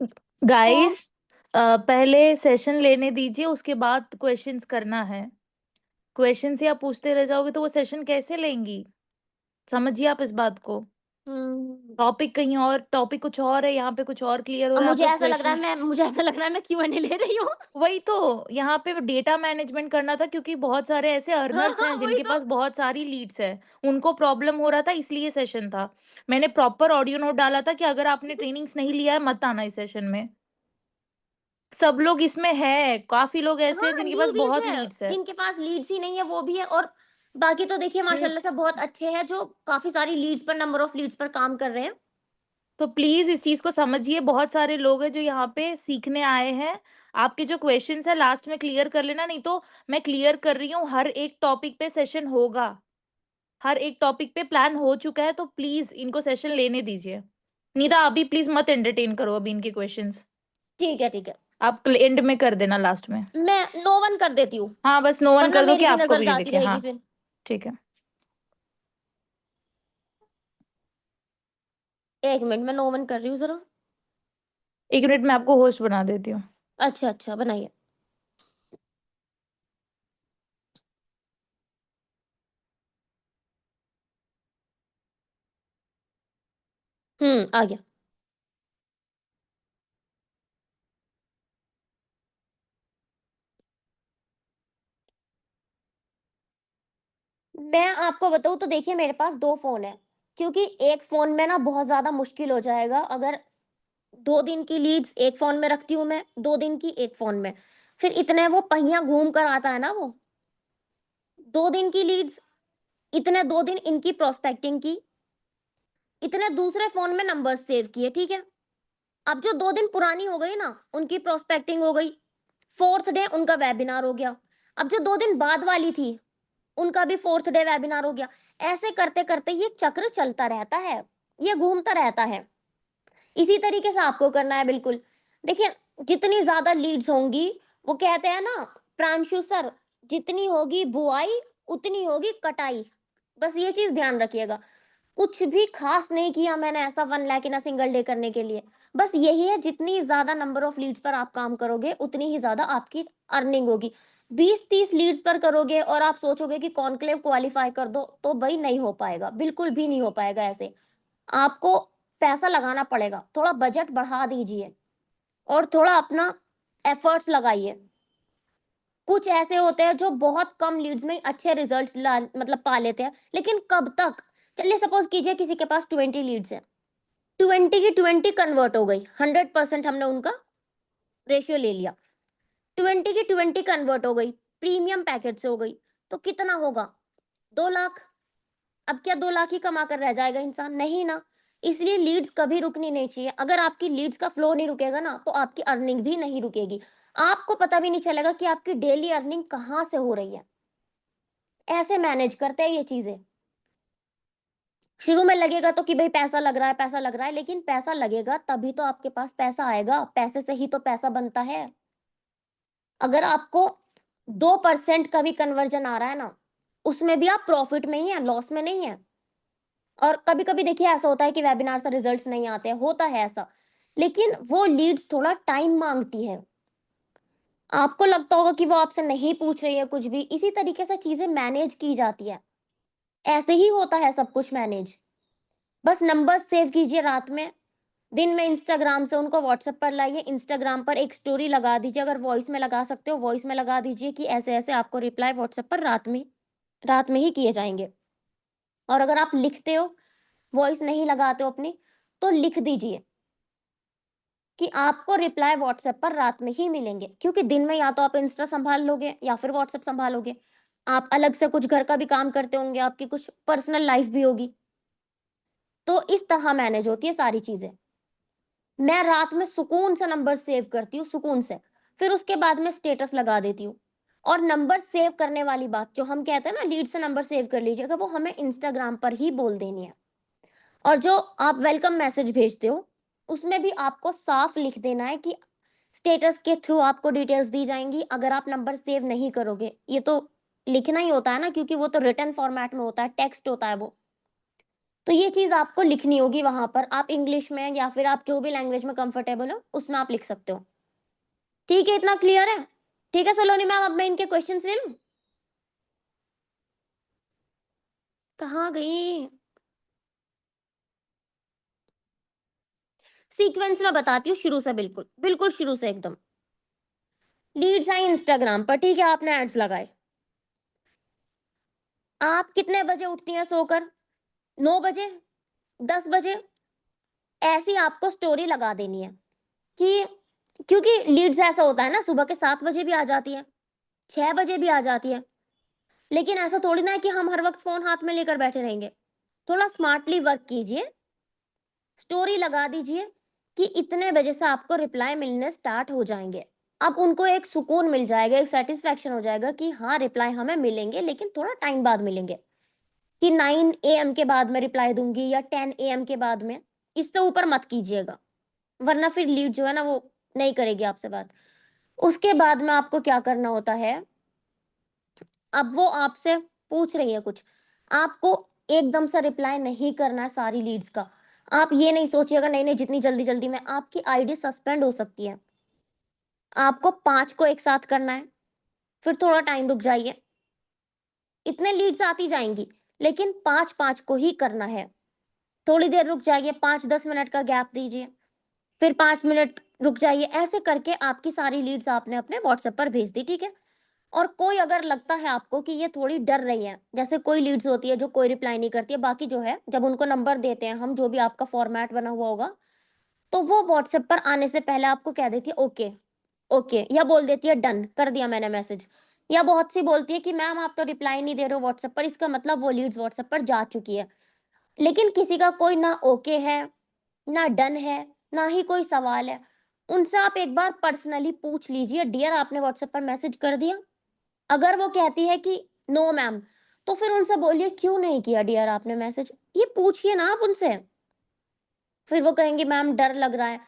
फॉर्म गाइस, पहले सेशन लेने दीजिए, उसके बाद क्वेश्चंस करना है। क्वेश्चंस ही आप पूछते रह जाओगे तो वो सेशन कैसे लेंगी? समझिए आप इस बात को। हम्म। टॉपिक कहीं और, टॉपिक कुछ और है, यहाँ पे कुछ और क्लियर हो अब रहा है, आप मुझे लोग ऐसा लग रहा है क्वेश्चंस। मैं क्यूएनए ले रही हूँ। वही तो, यहाँ पे डेटा मैनेजमेंट करना था, क्योंकि बहुत सारे ऐसे हाँ अर्नर्स हाँ, हैं वही जिनके तो। पास बहुत सारी लीड्स है, उनको प्रॉब्लम हो रहा था, इसलिए सेशन था। मैंने प्रॉपर ऑडियो नोट डाला था कि अगर आपने ट्रेनिंग्स नहीं लिया है मत आना इस सेशन में। सब लोग इसमें है, काफी लोग ऐसे हाँ, हैं जिनके पास न्यूबीज बहुत है, लीड्स है। जिनके पास लीड्स ही नहीं है वो भी है, और बाकी तो देखिए हम्म। माशाल्लाह से बहुत अच्छे हैं जो काफी सारी लीड्स पर, नंबर ऑफ लीड्स पर काम कर रहे हैं। तो प्लीज इस चीज को समझिए, बहुत सारे लोग हैं जो यहाँ पे सीखने आए हैं। आपके जो क्वेश्चंस है लास्ट में क्लियर कर लेना, नहीं तो मैं क्लियर कर रही हूँ, हर एक टॉपिक पे सेशन होगा। हर एक टॉपिक पे प्लान हो चुका है, तो प्लीज इनको सेशन लेने दीजिए। निदा, अभी प्लीज मत एंटरटेन करो अभी इनके क्वेश्चंस। ठीक है, ठीक है। आप एंड में कर देना, लास्ट में। मैं नो वन कर देती हूँ, हाँ, बस नो वन वरना कर दो मेरी कि भी आपको नजर भी नहीं जाती दिखे। रहेगी हाँ, फिर। ठीक है। 1 मिनट, मैं नो वन कर रही हूँ जरा। 1 मिनट में आपको होस्ट बना देती हूँ। अच्छा अच्छा, बनाइए। आ गया। मैं आपको बताऊँ तो देखिए, मेरे पास 2 फ़ोन हैं, क्योंकि एक फ़ोन में ना बहुत ज़्यादा मुश्किल हो जाएगा अगर 2 दिन की लीड्स एक फ़ोन में रखती हूँ मैं, 2 दिन की एक फ़ोन में। फिर इतने वो पहिया घूम कर आता है ना वो, 2 दिन की लीड्स, इतने 2 दिन इनकी प्रोस्पेक्टिंग की, इतने दूसरे फ़ोन में नंबर्स सेव किए, ठीक है? अब जो 2 दिन पुरानी हो गई ना, उनकी प्रोस्पेक्टिंग हो गई, 4th डे उनका वेबिनार हो गया। अब जो 2 दिन बाद वाली थी, उनका भी 4th डे वेबिनार हो गया। ऐसे करते-करते ये चक्र चलता रहता है, ये घूमता रहता है। इसी तरीके से आपको करना है बिल्कुल। देखिए, जितनी ज़्यादा लीड्स होंगी, वो कहते हैं ना प्रांशु सर, जितनी होगी बुआई, उतनी होगी कटाई। बस ये चीज़ ध्यान रखिएगा। कुछ भी खास नहीं किया मैंने ऐसा 1 लाख इन अ सिंगल डे करने के लिए। बस यही है, जितनी ज़्यादा नंबर ऑफ लीड्स पर आप काम करोगे, उतनी ही ज़्यादा आपकी अर्निंग होगी। 20-30 लीड्स पर करोगे और आप सोचोगे कि कॉन्क्लेव क्वालीफाई कर दो, तो भई नहीं हो पाएगा, बिल्कुल भी नहीं हो पाएगा ऐसे। आपको पैसा लगाना पड़ेगा, थोड़ा बजट बढ़ा दीजिए और थोड़ा अपना एफर्ट्स लगाइए। कुछ ऐसे होते हैं जो बहुत कम लीड्स में अच्छे रिजल्ट्स ला मतलब पा लेते हैं, लेकिन कब तक? चलिए सपोज़ कीजिए किसी के पास 20 लीड्स हैं, 20 की 20 कन्वर्ट हो गई, 100% हमने उनका रेशियो ले लिया। 20 की 20 कन्वर्ट हो गई, प्रीमियम पैकेज से हो गई, तो कितना होगा? 2 लाख। अब क्या 2 लाख ही कमा कर रह जाएगा इंसान? नहीं ना। इसलिए लीड्स कभी रुकनी नहीं चाहिए। अगर आपकी लीड्स का फ्लो नहीं रुकेगा ना, तो आपकी अर्निंग भी नहीं रुकेगी। आपको पता भी नहीं चलेगा कि आपकी डेली अर्निंग कहाँ से हो रही है। ऐसे मैनेज करते हैं ये चीज़ें। शुरू में लगेगा तो कि भई पैसा लग रहा है, पैसा लग रहा है, लेकिन पैसा लगेगा तभी तो आपके पास पैसा आएगा, पैसे से ही तो पैसा बनता है। अगर आपको 2% का भी कन्वर्जन आ रहा है ना, उसमें भी आप प्रॉफिट में ही हैं, लॉस में नहीं हैं। और कभी-कभी देखिए ऐसा होता है कि वेबिनार से रिजल्ट्स नहीं आते हैं, होता है ऐसा। लेकिन वो लीड्स थोड़ा टाइम माँगती हैं। आपको लगता होगा कि वो आपसे नहीं पूछ रही है कुछ भी, इसी तरीके से चीज़ें मैनेज की जाती हैं। ऐसे ही होता है सब कुछ मैनेज। बस नंबर्स सेव कीजिए रात में, दिन में इंस्टाग्राम से उनको व्हाट्सएप पर लाइए, इंस्टाग्राम पर एक स्टोरी लगा दीजिए, अगर वॉइस में लगा सकते हो, वॉइस में लगा दीजिए कि ऐसे-ऐसे आपको रिप्लाई व्हाट्सएप पर रात में ही किए जाएँगे। और अगर आप लिखते हो, वॉइस नहीं लगाते हो अपनी, तो लिख दीजिए कि आपको रिप्लाई व्हाट्सएप पर रात में ही मिलेंगे, क्योंकि दिन में या तो आप इंस्टा सँभाल लोगे या फिर व्हाट्सएप सँभालोगे। आप अलग से कुछ घर का भी काम करते होंगे, आपकी कुछ पर्सनल लाइफ़ भी होगी, तो इस तरह मैनेज होती है सारी चीज़ें। मैं रात में सुकून से नंबर सेव करती हूँ, सुकून से। फिर उसके बाद में स्टेटस लगा देती हूँ। और नंबर सेव करने वाली बात जो हम कहते हैं ना, लीड से नंबर सेव कर लीजिएगा, वो हमें इंस्टाग्राम पर ही बोल देनी है। और जो आप वेलकम मैसेज भेजते हो, उसमें भी आपको साफ लिख देना है कि स्टेटस के थ्रू आपको डिटेल्स दी जाएँगी अगर आप नंबर सेव नहीं करोगे। ये तो लिखना ही होता है ना, क्योंकि वो तो रिटन फॉर्मेट में होता है, टेक्स्ट होता है वो। तो ये चीज़ आपको लिखनी होगी वहाँ पर। आप इंग्लिश में या फिर आप जो भी लैंग्वेज में कंफर्टेबल हो, उसमें आप लिख सकते हो। ठीक है, इतना क्लियर है? ठीक है सलोनी मैम, अब मैं इनके क्वेश्चन्स ले लूँ? कहाँ गई? सीक्वेंस में बताती हूँ शुरू से, बिल्कुल, बिल्कुल शुरू से एकदम। लीड्स आई इंस्टाग्राम पर, ठीक है, आपने एड्स लगाए। आप कितने बजे उठती हैं सोकर? 9 बजे? 10 बजे? ऐसी आपको स्टोरी लगा देनी है कि क्योंकि लीड्स ऐसा होता है ना, सुबह के 7 बजे भी आ जाती है, 6 बजे भी आ जाती है। लेकिन ऐसा थोड़ी ना है कि हम हर वक़्त फ़ोन हाथ में लेकर बैठे रहेंगे। थोड़ा स्मार्टली वर्क कीजिए, स्टोरी लगा दीजिए कि इतने बजे से आपको रिप्लाई मिलने स्टार्ट हो जाएँगे। अब उनको एक सुकून मिल जाएगा, एक सैटिस्फैक्शन हो जाएगा कि हाँ, रिप्लाई हमें मिलेंगे, लेकिन थोड़ा टाइम बाद मिलेंगे, कि 9 एएम के बाद मैं रिप्लाई दूँगी या 10 एएम के बाद में, इससे ऊपर मत कीजिएगा, वरना फिर लीड जो है ना, वो नहीं करेगी आपसे बात। उसके बाद में आपको क्या करना होता है, अब वो आपसे पूछ रही है कुछ, आपको एकदम से रिप्लाई नहीं करना है सारी लीड्स का। आप ये नहीं सोचिएगा नहीं, नहीं जितनी जल्दी-जल्दी में आपकी आईडी सस्पेंड हो सकती है। आपको 5 को एक साथ करना है, फिर थोड़ा टाइम रुक जाइए। इतने लीड्स आती जाएँगी, लेकिन 5-5 को ही करना है। थोड़ी देर रुक जाइए, 5-10 मिनट का गैप दीजिए, फिर 5 मिनट रुक जाइए, ऐसे करके आपकी सारी लीड्स आपने अपने व्हाट्सएप पर भेज दी, ठीक है? और कोई अगर लगता है आपको कि ये थोड़ी डर रही है, जैसे कोई लीड्स होती है जो कोई रिप्लाई नहीं करती है, बाकी जो है जब उनको नंबर देते हैं हम, जो भी आपका फॉर्मेट बना हुआ होगा, तो वो व्हाट्सएप पर आने से पहले आपको कह देती है ओके, ओके, या बोल देती है डन, कर दिया मैंने मैसेज। या बहुत सी बोलती है कि मैम आप तो रिप्लाई नहीं दे रहे हो व्हाट्सएप पर, इसका मतलब वो लीड्स व्हाट्सएप पर जा चुकी है। लेकिन किसी का कोई ना ओके है, ना डन है, ना ही कोई सवाल है। उनसे आप एक बार पर्सनली पूछ लीजिए, डियर आपने व्हाट्सएप पर मैसेज कर दिया? अगर वो कहती है कि नो मैम, तो फिर उनसे बोलिए क्यों नहीं किया डियर आपने मैसेज? ये पूछिए ना आप उनसे। फिर वो कहेंगी मैम डर लग रहा है,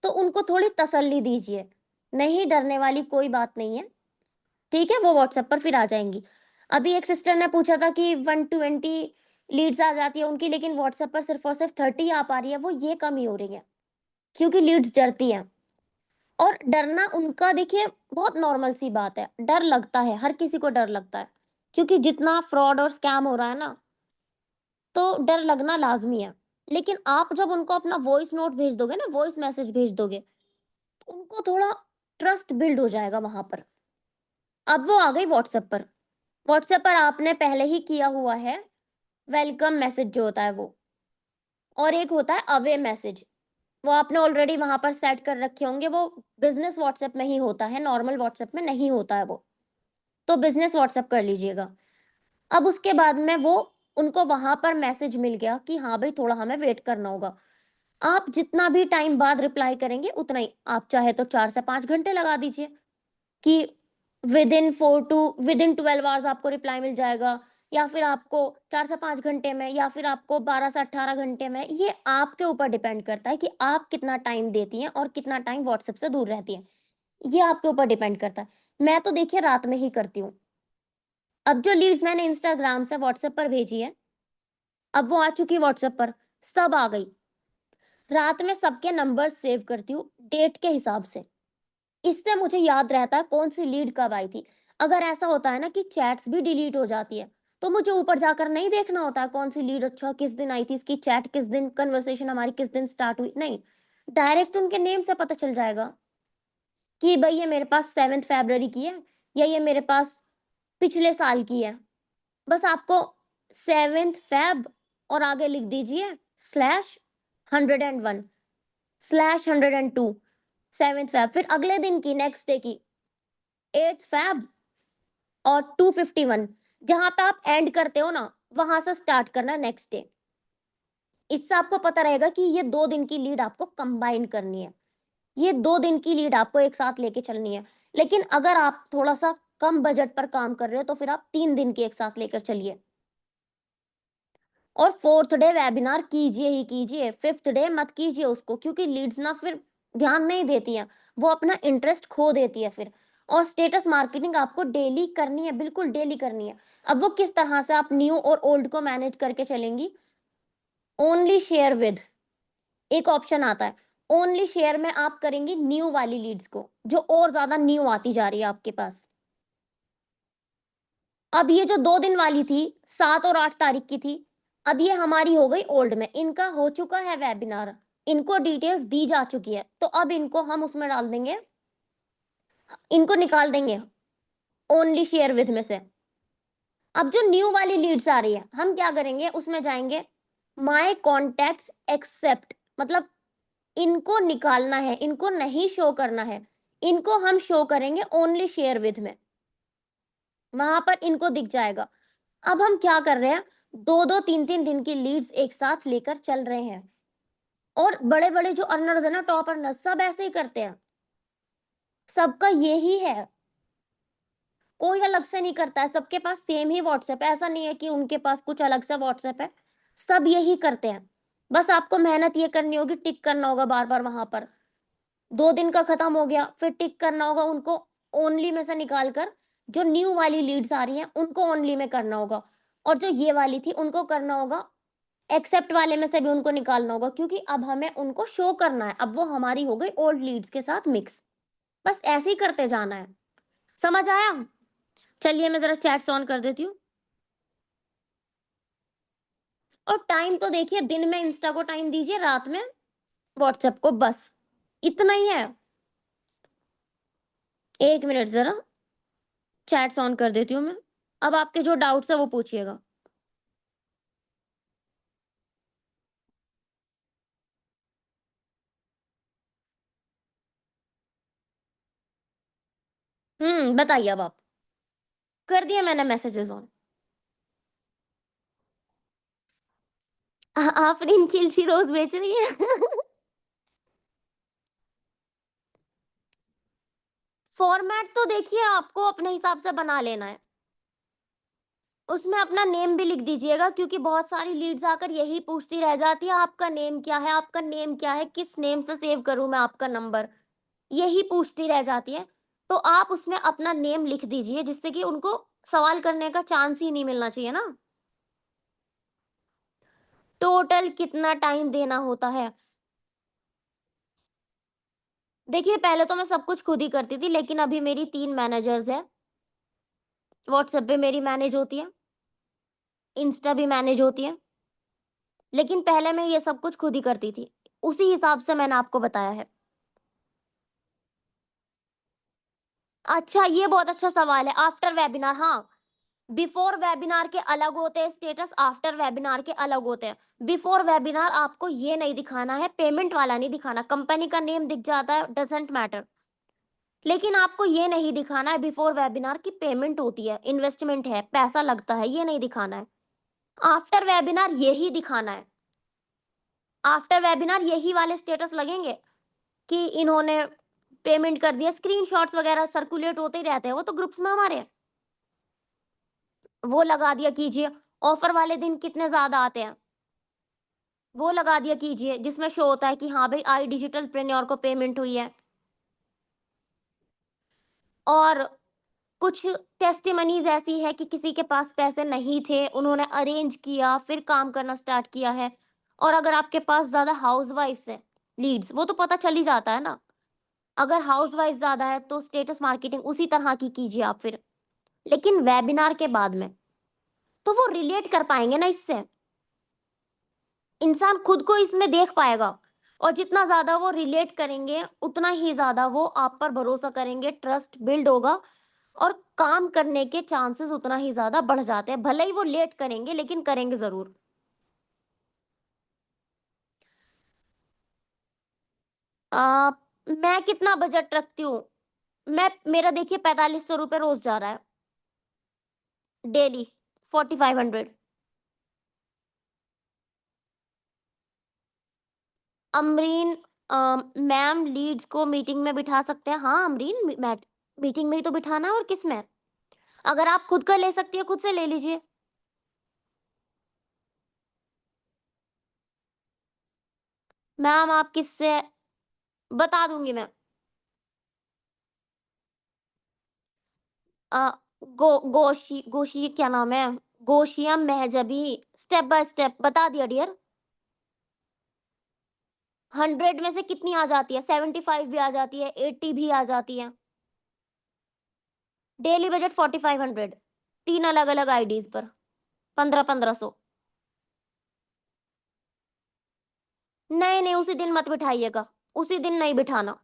तो उनको थोड़ी तसल्ली दीजिए। नहीं डरने वाली कोई बात नहीं है, ठीक है? वो व्हाट्सएप पर फिर आ जाएँगी। अभी एक सिस्टर ने पूछा था कि 120 लीड्स आ जाती है उनकी, लेकिन व्हाट्सएप पर सिर्फ़ और सिर्फ़ 30 आ पा रही है, वो ये कम ही हो रही है। क्योंकि लीड्स डरती हैं। और डरना उनका देखिए बहुत नॉर्मल सी बात है, डर लगता है, हर किसी को डर लगता है, क्योंकि जितना फ्रॉड और स्कैम हो रहा है ना, तो डर लगना लाजमी है। लेकिन आप जब उनको अपना वॉइस नोट भेज दोगे ना, वॉइस मैसेज भेज दोगे, तो उनको थोड़ा ट्रस्ट बिल्ड हो जाएगा वहां पर। अब वो आ गई व्हाट्सएप पर। व्हाट्सएप पर आपने पहले ही किया हुआ है वेलकम मैसेज जो होता है वो, और एक होता है अवे मैसेज, वो आपने ऑलरेडी वहां पर सेट कर रखे होंगे। वो बिजनेस व्हाट्सएप में ही होता है, नॉर्मल व्हाट्सएप में नहीं होता है वो। तो बिजनेस व्हाट्सएप कर लीजिएगा। अब उसके बाद में वो उनको वहां पर मैसेज मिल गया कि हाँ भाई थोड़ा हमें वेट करना होगा। आप जितना भी टाइम बाद रिप्लाई करेंगे उतना ही, आप चाहे तो 4 से 5 घंटे लगा दीजिए कि विद इन 12 आवर्स आपको रिप्लाई मिल जाएगा, या फिर आपको 4 से 5 घंटे में, या फिर आपको 12 से 18 घंटे में। ये आपके ऊपर डिपेंड करता है कि आप कितना टाइम देती हैं और कितना टाइम व्हाट्सएप से दूर रहती हैं। ये आपके ऊपर डिपेंड करता है। मैं तो देखिए रात में ही करती हूँ। अब जो लीड्स मैंने इंस्टाग्राम से व्हाट्सएप पर भेजी है, अब वो आ चुकी है व्हाट्सएप पर, सब आ गई। रात में सबके नंबर सेव करती हूँ डेट के हिसाब से। इससे मुझे याद रहता है कौन सी लीड कब आई थी। अगर ऐसा होता है ना कि चैट्स भी डिलीट हो जाती है, तो मुझे ऊपर जाकर नहीं देखना होता है कौन सी लीड अच्छा किस दिन आई थी, इसकी चैट किस दिन, कन्वर्सेशन हमारी किस दिन स्टार्ट हुई, नहीं। डायरेक्ट उनके नेम से पता चल जाएगा कि भाई ये मेरे पास 7 फरवरी की है, या ये मेरे पास पिछले साल की है। बस आपको 7 फेब और आगे लिख दीजिए /101 /102, 7 फेब, फिर अगले दिन की, नेक्स्ट डे की 8 फेब और 251, जहां पे आप एंड करते हो ना, वहां से स्टार्ट करना नेक्स्ट डे। इससे आपको पता रहेगा कि ये 2 दिन की लीड आपको कंबाइन करनी है, ये 2 दिन की लीड आपको एक साथ लेके चलनी है। लेकिन अगर आप थोड़ा सा कम बजट पर काम कर रहे हो, तो फिर आप 3 दिन की एक साथ लेकर चलिए। और फोर्थ डे वेबिनार कीजिए ही कीजिए, फिफ्थ डे मत कीजिए उसको, क्योंकि लीड्स ना फिर ध्यान नहीं देती हैं, वो अपना इंटरेस्ट खो देती है फिर। और स्टेटस मार्केटिंग आपको डेली करनी है, बिल्कुल डेली करनी है। अब वो किस तरह से आप न्यू और ओल्ड को मैनेज करके चलेंगी, ओनली शेयर विद, एक ऑप्शन आता है। ओनली शेयर में आप करेंगी न्यू वाली लीड्स को, जो और ज्यादा न्यू आती जा रही है आपके पास। अब ये जो 2 दिन वाली थी, 7 और 8 तारीख की थी, अब ये हमारी हो गई ओल्ड में, इनका हो चुका है वेबिनार, इनको डिटेल्स दी जा चुकी है, तो अब इनको हम उसमें डाल देंगे, इनको निकाल देंगे ओनली शेयर विद में से। अब जो न्यू वाली लीड्स आ रही है, हम क्या करेंगे, उसमें जाएंगे माय कॉन्टैक्ट्स एक्सेप्ट, मतलब इनको निकालना है, इनको नहीं शो करना है, इनको हम शो करेंगे ओनली शेयर विद में, वहां पर इनको दिख जाएगा। अब हम क्या कर रहे हैं, 2-2 3-3 दिन की लीड्स एक साथ लेकर चल रहे हैं। और बड़े बड़े जो अर्नर्स है ना, टॉप अर्नर्स, सब ऐसे ही करते हैं, सबका यही है, कोई अलग से नहीं करता है, सबके पास सेम ही व्हाट्सएप है, ऐसा नहीं है कि उनके पास कुछ अलग सा व्हाट्सएप है, सब यही करते हैं। बस आपको मेहनत ये करनी होगी, टिक करना होगा बार बार वहां पर। 2 दिन का खत्म हो गया, फिर टिक करना होगा उनको, ओनली में से निकाल कर, जो न्यू वाली लीड्स आ रही हैं उनको ओनली में करना होगा, और जो ये वाली थी उनको करना होगा एक्सेप्ट वाले में से भी, उनको निकालना होगा, क्योंकि अब हमें उनको शो करना है, अब वो हमारी हो गई ओल्ड लीड्स के साथ मिक्स। बस ऐसे ही करते जाना है। समझ आया? चलिए मैं जरा चैट्स ऑन कर देती हूँ। और टाइम तो देखिए, दिन में इंस्टा को टाइम दीजिए, रात में व्हाट्सएप को, बस इतना ही है। 1 मिनट जरा, चैट्स ऑन कर देती हूँ मैं। अब आपके जो डाउट्स है वो पूछिएगा। बताइए अब आप। कर दिया मैंने मैसेजेस ऑन। आफरीन खिलची रोज बेच रही है। फॉर्मेट तो देखिए आपको अपने हिसाब से बना लेना है, उसमें अपना नेम भी लिख दीजिएगा, क्योंकि बहुत सारी लीड्स आकर यही पूछती रह जाती है, आपका नेम क्या है, आपका नेम क्या है, किस नेम से सेव करूं मैं आपका नंबर, यही पूछती रह जाती है। तो आप उसमें अपना नेम लिख दीजिए, जिससे कि उनको सवाल करने का चांस ही नहीं मिलना चाहिए ना। टोटल कितना टाइम देना होता है, देखिए, पहले तो मैं सब कुछ खुद ही करती थी, लेकिन अभी मेरी 3 मैनेजर्स हैं। व्हाट्सएप पे मेरी मैनेज होती है, इंस्टा भी मैनेज होती है, लेकिन पहले मैं ये सब कुछ खुद ही करती थी। उसी हिसाब से मैंने आपको बताया है। अच्छा, ये बहुत अच्छा सवाल है। आफ्टर वेबिनार, हाँ, बिफोर वेबिनार के अलग होते हैं स्टेटस, आफ्टर वेबिनार के अलग होते हैं। बिफोर वेबिनार आपको ये नहीं दिखाना है, पेमेंट वाला नहीं दिखाना, कंपनी का नेम दिख जाता है, डज़न्ट मैटर। लेकिन आपको ये नहीं दिखाना है बिफोर वेबिनार की पेमेंट होती है, इन्वेस्टमेंट है, पैसा लगता है, ये नहीं दिखाना है। आफ्टर वेबिनार यही दिखाना है। आफ्टर वेबिनार यही वाले स्टेटस लगेंगे कि इन्होंने पेमेंट कर दिया, स्क्रीनशॉट्स वगैरह सर्कुलेट होते ही रहते हैं, वो तो ग्रुप्स में हमारे, वो लगा दिया कीजिए। ऑफर वाले दिन कितने ज्यादा आते हैं, वो लगा दिया कीजिए, जिसमें शो होता है कि हाँ भाई आई डिजिटल प्रेन्योर को पेमेंट हुई है। और कुछ टेस्टिमनीज ऐसी है कि किसी के पास पैसे नहीं थे, उन्होंने अरेंज किया, फिर काम करना स्टार्ट किया है। और अगर आपके पास ज्यादा हाउसवाइफ्स है लीड्स, वो तो पता चल ही जाता है ना। अगर हाउसवाइफ ज्यादा है तो स्टेटस मार्केटिंग उसी तरह की कीजिए आप फिर। लेकिन वेबिनार के बाद में तो वो रिलेट कर पाएंगे ना इससे, इंसान खुद को इसमें देख पाएगा। और जितना ज्यादा वो रिलेट करेंगे उतना ही ज्यादा वो आप पर भरोसा करेंगे, ट्रस्ट बिल्ड होगा, और काम करने के चांसेस उतना ही ज्यादा बढ़ जाते हैं। भले ही वो लेट करेंगे, लेकिन करेंगे जरूर। आ, मैं कितना बजट रखती हूँ? मैं मेरा देखिए 4500 रुपये रोज जा रहा है, डेली, 4500। अमरीन, मैम लीड्स को मीटिंग में बिठा सकते हैं, हाँ अमरीन, मीटिंग में ही तो बिठाना है, और किस में? अगर आप खुद का ले सकती है, खुद से ले लीजिए। मैम आप किससे? बता दूंगी मैं। अ, गोशी क्या नाम है, गोशिया महजबी। स्टेप बाय स्टेप बता दिया डियर। 100 में से कितनी आ जाती है? 75 भी आ जाती है, 80 भी आ जाती है। डेली बजट 4500, 3 अलग अलग आईडीज पर, 1500 1500। नहीं नहीं, उसी दिन मत बिठाइएगा, उसी दिन नहीं बिठाना।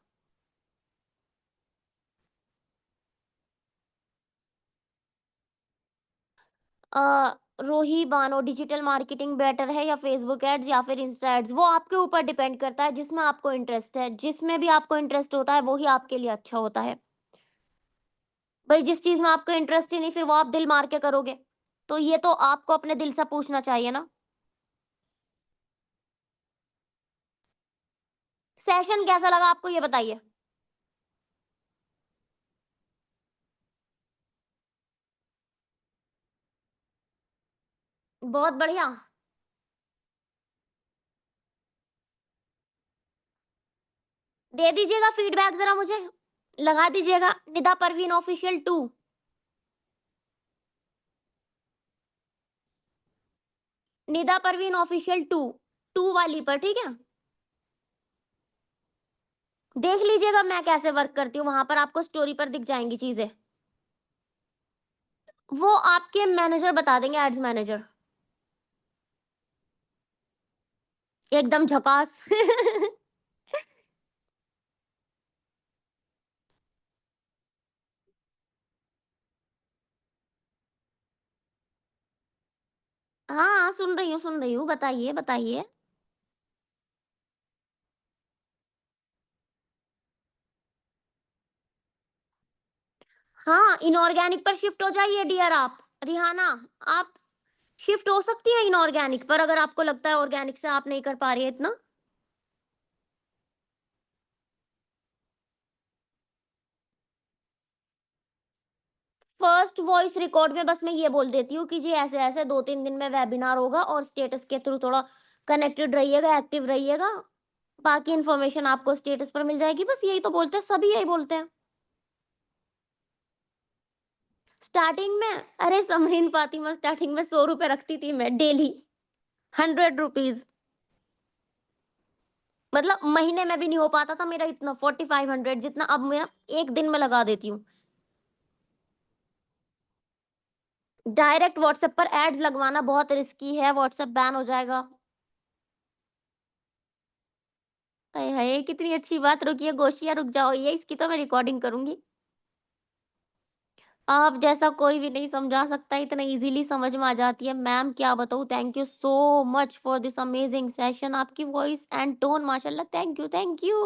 रोही बानो, डिजिटल मार्केटिंग बेटर है या फेसबुक एड्स या फिर इंस्टा एड्स? वो आपके ऊपर डिपेंड करता है, जिसमें आपको इंटरेस्ट है। जिसमें भी आपको इंटरेस्ट होता है वही आपके लिए अच्छा होता है। भाई जिस चीज में आपको इंटरेस्ट ही नहीं, फिर वो आप दिल मार के करोगे? तो ये तो आपको अपने दिल से पूछना चाहिए ना। सेशन कैसा लगा आपको, ये बताइए। बहुत बढ़िया। दे दीजिएगा फीडबैक जरा मुझे, लगा दीजिएगा निदा परवीन ऑफिशियल 2। निदा परवीन ऑफिशियल 2, 2 वाली पर, ठीक है। देख लीजिएगा मैं कैसे वर्क करती हूँ, वहां पर आपको स्टोरी पर दिख जाएंगी चीजें। वो आपके मैनेजर बता देंगे, एड्स मैनेजर। एकदम झकास। हाँ सुन रही हूँ, बताइए बताइए। हाँ, इनऑर्गेनिक पर शिफ्ट हो जाइए डियर आप, रिहाना। आप शिफ्ट हो सकती है इनऑर्गेनिक पर, अगर आपको लगता है ऑर्गेनिक से आप नहीं कर पा रही है इतना। फर्स्ट वॉइस रिकॉर्ड में बस मैं ये बोल देती हूँ कि जी ऐसे ऐसे 2 3 दिन में वेबिनार होगा, और स्टेटस के थ्रू थोड़ा कनेक्टेड रहिएगा, एक्टिव रहिएगा। बाकी इन्फॉर्मेशन आपको स्टेटस पर मिल जाएगी, बस यही तो बोलते हैं, सभी यही बोलते हैं। स्टार्टिंग में, अरे समरीन फातिमा, स्टार्टिंग में 100 रुपए रखती थी मैं डेली, 100 रुपीज। मतलब महीने में भी नहीं हो पाता था मेरा इतना 4500 जितना अब मेरा 1 दिन में लगा देती हूँ। डायरेक्ट व्हाट्सएप पर एड्स लगवाना बहुत रिस्की है, व्हाट्सएप बैन हो जाएगा। हाय हाय! कितनी अच्छी बात, रुकिए गोशिया रुक जाओ, ये इसकी तो मैं रिकॉर्डिंग करूँगी। आप जैसा कोई भी नहीं समझा सकता, इतना ईज़िली समझ में आ जाती है। मैम क्या बताऊँ, thank you so much for this amazing session. आपकी वॉइस एंड टोन माशाल्लाह, थैंक यू, थैंक यू।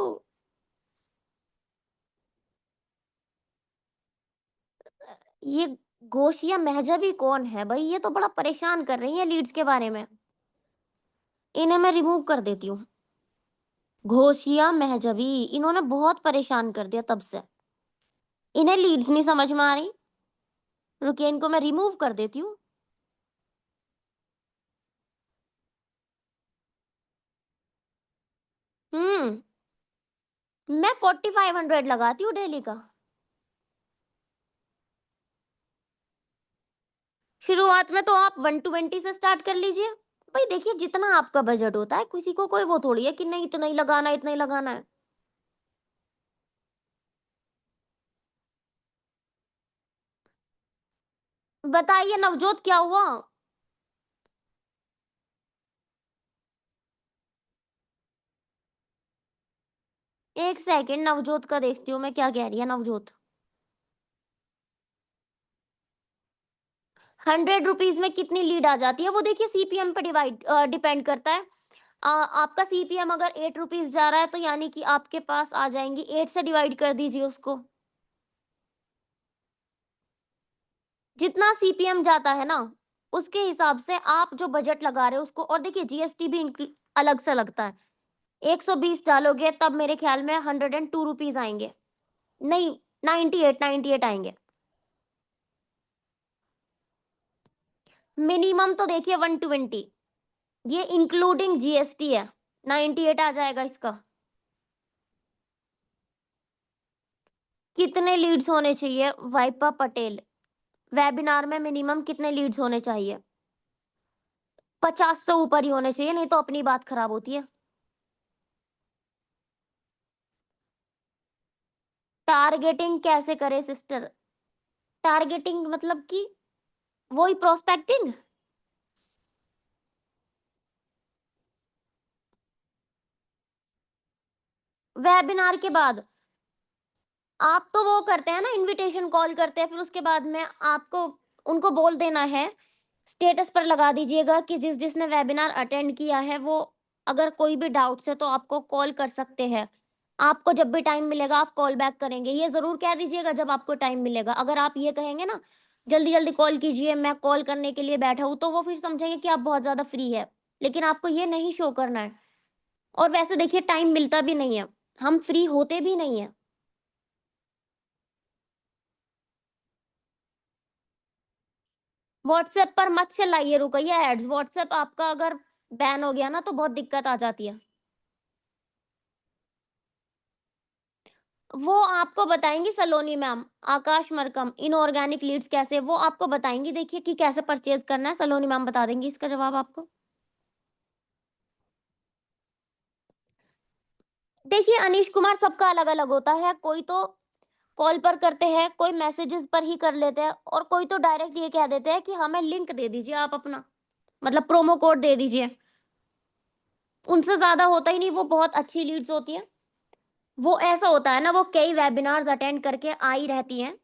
ये गोशिया महजबी कौन है भई? ये तो बड़ा परेशान कर रही हैं लीड्स के बारे में। इन्हें मैं रिमूव कर देती हूँ। घोषिया महजबी, इन्होंने बहुत परेशान कर दिया तब से। इन्हें लीड्स नहीं समझ में आ रही। रुकिए, इनको मैं रिमूव कर देती हूँ। हुँ, मैं 4500 लगाती हूँ डेली का। शुरुआत में तो आप 120 से स्टार्ट कर लीजिए। भाई देखिए, जितना आपका बजट होता है, किसी को कोई वो थोड़ी है कि नहीं इतना ही लगाना है, इतना ही लगाना है। बताइए नवजोत क्या हुआ? 1 सेकंड नवजोत का देखती हूँ मैं क्या कह रही है नवजोत। 100 रुपीज़ में कितनी लीड आ जाती है? वो देखिए सीपीएम पे डिपेंड करता है। आपका सीपीएम अगर 8 रुपीज़ जा रहा है तो यानी कि आपके पास आ जाएँगी, 8 से डिवाइड कर दीजिए उसको। जितना सीपीएम जाता है ना, उसके हिसाब से आप जो बजट लगा रहे हो उसको, और देखिए जीएसटी भी अलग से लगता है। 120 डालोगे तब मेरे ख्याल में 102 रुपीज़ आएँगे। नहीं, 98 आएँगे। मिनिमम तो देखिए 120, ये इंक्लूडिंग जीएसटी है। 98 आ जाएगा इसका। कितने लीड्स होने चाहिए? वाइपा पटेल, वेबिनार में मिनिमम कितने लीड्स होने चाहिए? 50 से ऊपर ही होने चाहिए, नहीं तो अपनी बात खराब होती है। टारगेटिंग कैसे करें सिस्टर? टारगेटिंग मतलब कि वही प्रोस्पेक्टिंग? वेबिनार के बाद आप तो वो करते हैं ना, इनविटेशन कॉल करते हैं, फिर उसके बाद में आपको उनको बोल देना है, स्टेटस पर लगा दीजिएगा कि जिसने वेबिनार अटेंड किया है वो अगर कोई भी डाउट्स है तो आपको कॉल कर सकते हैं। आपको जब भी टाइम मिलेगा आप कॉल बैक करेंगे। ये ज़रूर कह दीजिएगा जब आपको टाइम मिलेगा। अगर आप ये कहेंगे ना, जल्दी-जल्दी कॉल कीजिए, मैं कॉल करने के लिए बैठा हूँ, तो वो फिर समझेंगे कि आप बहुत ज़्यादा फ्री है। लेकिन आपको ये नहीं शो करना है। और वैसे देखिए टाइम मिलता भी नहीं है। हम फ्री होते भी नहीं हैं। व्हाट्सएप पर मत चलाइए रुकइया एड्स। व्हाट्सएप आपका अगर बैन हो गया ना तो बहुत दिक्कत आ जाती है। वो आपको बताएँगी सलोनी मैम, आकाश मरकम, इनऑर्गेनिक लीड्स कैसे, वो आपको बताएँगी देखिए कि कैसे परचेज़ करना है, सलोनी मैम बता देंगी इसका जवाब आपको। देखिए अनीश कुमार सबका अलग-अलग होता है, कोई तो कॉल पर करते हैं, कोई मैसेजेस पर ही कर लेते हैं और कोई तो डायरेक्ट ये कह देते हैं कि हमें लिंक दे दीजिए आप अपना, मतलब प्रोमो कोड दे दीजिए। उनसे ज़्यादा होता ही नहीं, वो बहुत अच्छी लीड्स होती हैं। वो ऐसा होता है ना, वो कई वेबिनार्स अटेंड करके आई रहती हैं।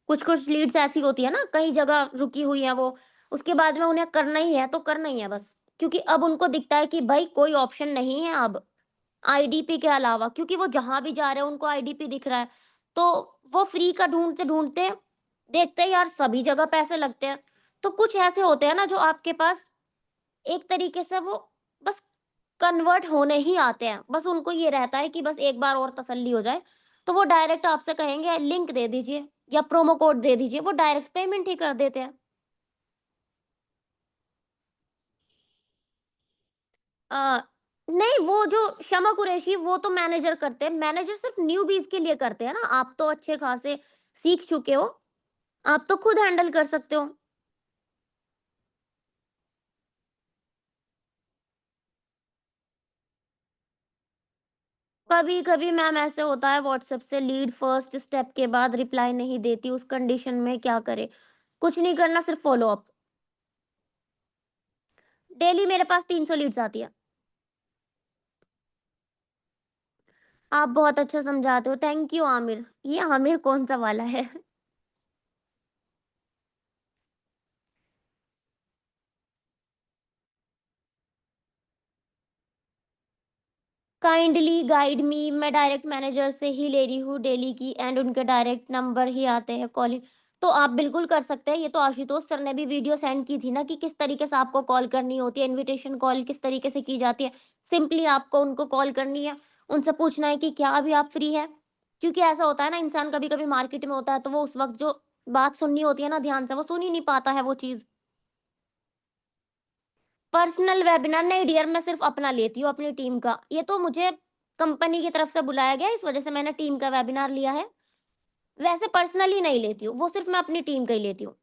कुछ-कुछ लीड्स ऐसी होती है ना, कई जगह रुकी हुई हैं वो, उसके बाद में उन्हें करना ही है तो करना ही है बस। क्योंकि अब उनको दिखता है कि भई कोई ऑप्शन नहीं है अब, आईडीपी के अलावा, क्योंकि वो जहाँ भी जा रहे हैं उनको आईडीपी दिख रहा है। तो वो फ्री का ढूँढते-ढूँढते देखते हैं यार सभी जगह पैसे लगते हैं। तो कुछ ऐसे होते हैं ना जो आपके पास एक तरीके से वो बस कन्वर्ट होने ही आते हैं। बस उनको ये रहता है कि बस एक बार और तसल्ली हो जाए, तो वो डायरेक्ट आपसे कहेंगे लिंक दे दीजिए या प्रोमो कोड दे दीजिए, वो डायरेक्ट पेमेंट ही कर देते हैं। अ, नहीं, वो जो शमा कुरैशी वो तो मैनेजर करते हैं। मैनेजर सिर्फ़ न्यूबीज़ के लिए करते हैं ना, आप तो अच्छे खासे सीख चुके हो, आप तो खुद हैंडल कर सकते हो। कभी-कभी मैम ऐसे होता है व्हाट्सएप से लीड फर्स्ट स्टेप के बाद रिप्लाई नहीं देती, उस कंडीशन में क्या करें? कुछ नहीं करना, सिर्फ फॉलो अप। डेली मेरे पास 300 लीड्स आती है। आप बहुत अच्छा समझाते हो, थैंक यू आमिर। ये आमिर कौन-सा वाला है? काइंडली गाइड मी, मैं डायरेक्ट मैनेजर से ही ले रही हूँ डेली की एंड उनके डायरेक्ट नंबर ही आते हैं कॉलिंग। तो आप बिल्कुल कर सकते हैं, ये तो आशुतोष सर ने भी वीडियो सेंड की थी ना कि किस तरीके से आपको कॉल करनी होती है, इन्विटेशन कॉल किस तरीके से की जाती है। सिंपली आपको उनको कॉल करनी है, उनसे पूछना है कि क्या अभी आप फ्री हैं? क्योंकि ऐसा होता है ना, इंसान कभी-कभी मार्केट में होता है तो वो उस वक़्त जो बात सुननी होती है ना ध्यान से, वो सुन ही नहीं पाता है वो चीज़। पर्सनल वेबिनार नहीं डियर, मैं सिर्फ़ अपना लेती हूँ, अपनी टीम का। ये तो मुझे कंपनी की तरफ से बुलाया गया है, इस वज़ह से मैंने टीम का वेबिनार लिया है। वैसे पर्सनली नहीं लेती हूँ, वो सिर्फ़ मैं अपनी टीम का ही लेती हूँ।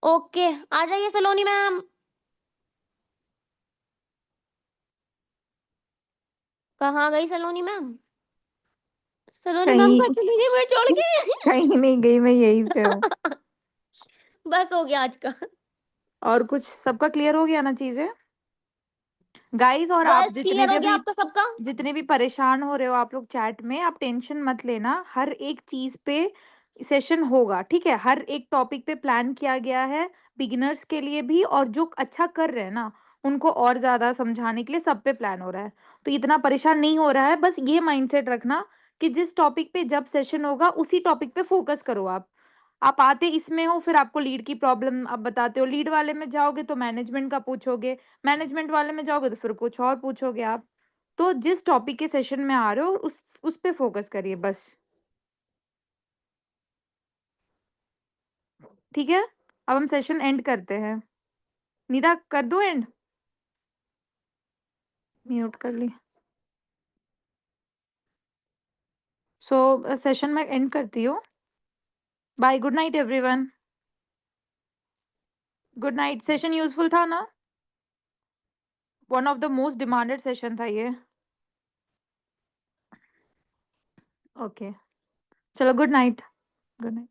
ओके, आ जाइए सलोनी मैम। कहाँ गई सलोनी मैम? सलोनी मैम कहीं कहाँ चली गई मुझे छोड़ कहीं के? नहीं गई, मैं यहीं पे हूँ। बस हो गया आज का। और कुछ सबका क्लियर हो गया ना चीजें गाइस? और आप गर्ल्स क्लियर हो गया आपका सबका? जितने भी परेशान हो रहे हो आप लोग चैट में, आप टेंशन मत लेना। हर एक चीज पे सेशन होगा, ठीक है? हर एक टॉपिक पे प्लान किया गया है, बिगिनर्स के लिए भी और जो अच्छा कर रहे हैं ना उनको और ज्यादा समझाने के लिए, सब पे प्लान हो रहा है। तो इतना परेशान नहीं हो रहा है। बस ये माइंडसेट रखना कि जिस टॉपिक पे जब सेशन होगा उसी टॉपिक पे फोकस करो। आप आते इसमें हो, फिर आपको लीड की प्रॉब्लम आप बताते हो, लीड वाले में जाओगे तो मैनेजमेंट का पूछोगे, मैनेजमेंट वाले में जाओगे तो फिर कुछ और पूछोगे आप। तो जिस टॉपिक के सेशन में आ रहे हो उस पे फोकस करिए बस। ठीक है, अब हम सेशन एंड करते हैं। निदा कर दो एंड, म्यूट कर ली। सो सेशन में एंड करती हूँ। Bye, good night everyone. Good night. Session useful था ना? One of the most demanded session था ये। ओके, चलो गुड नाइट। Good night.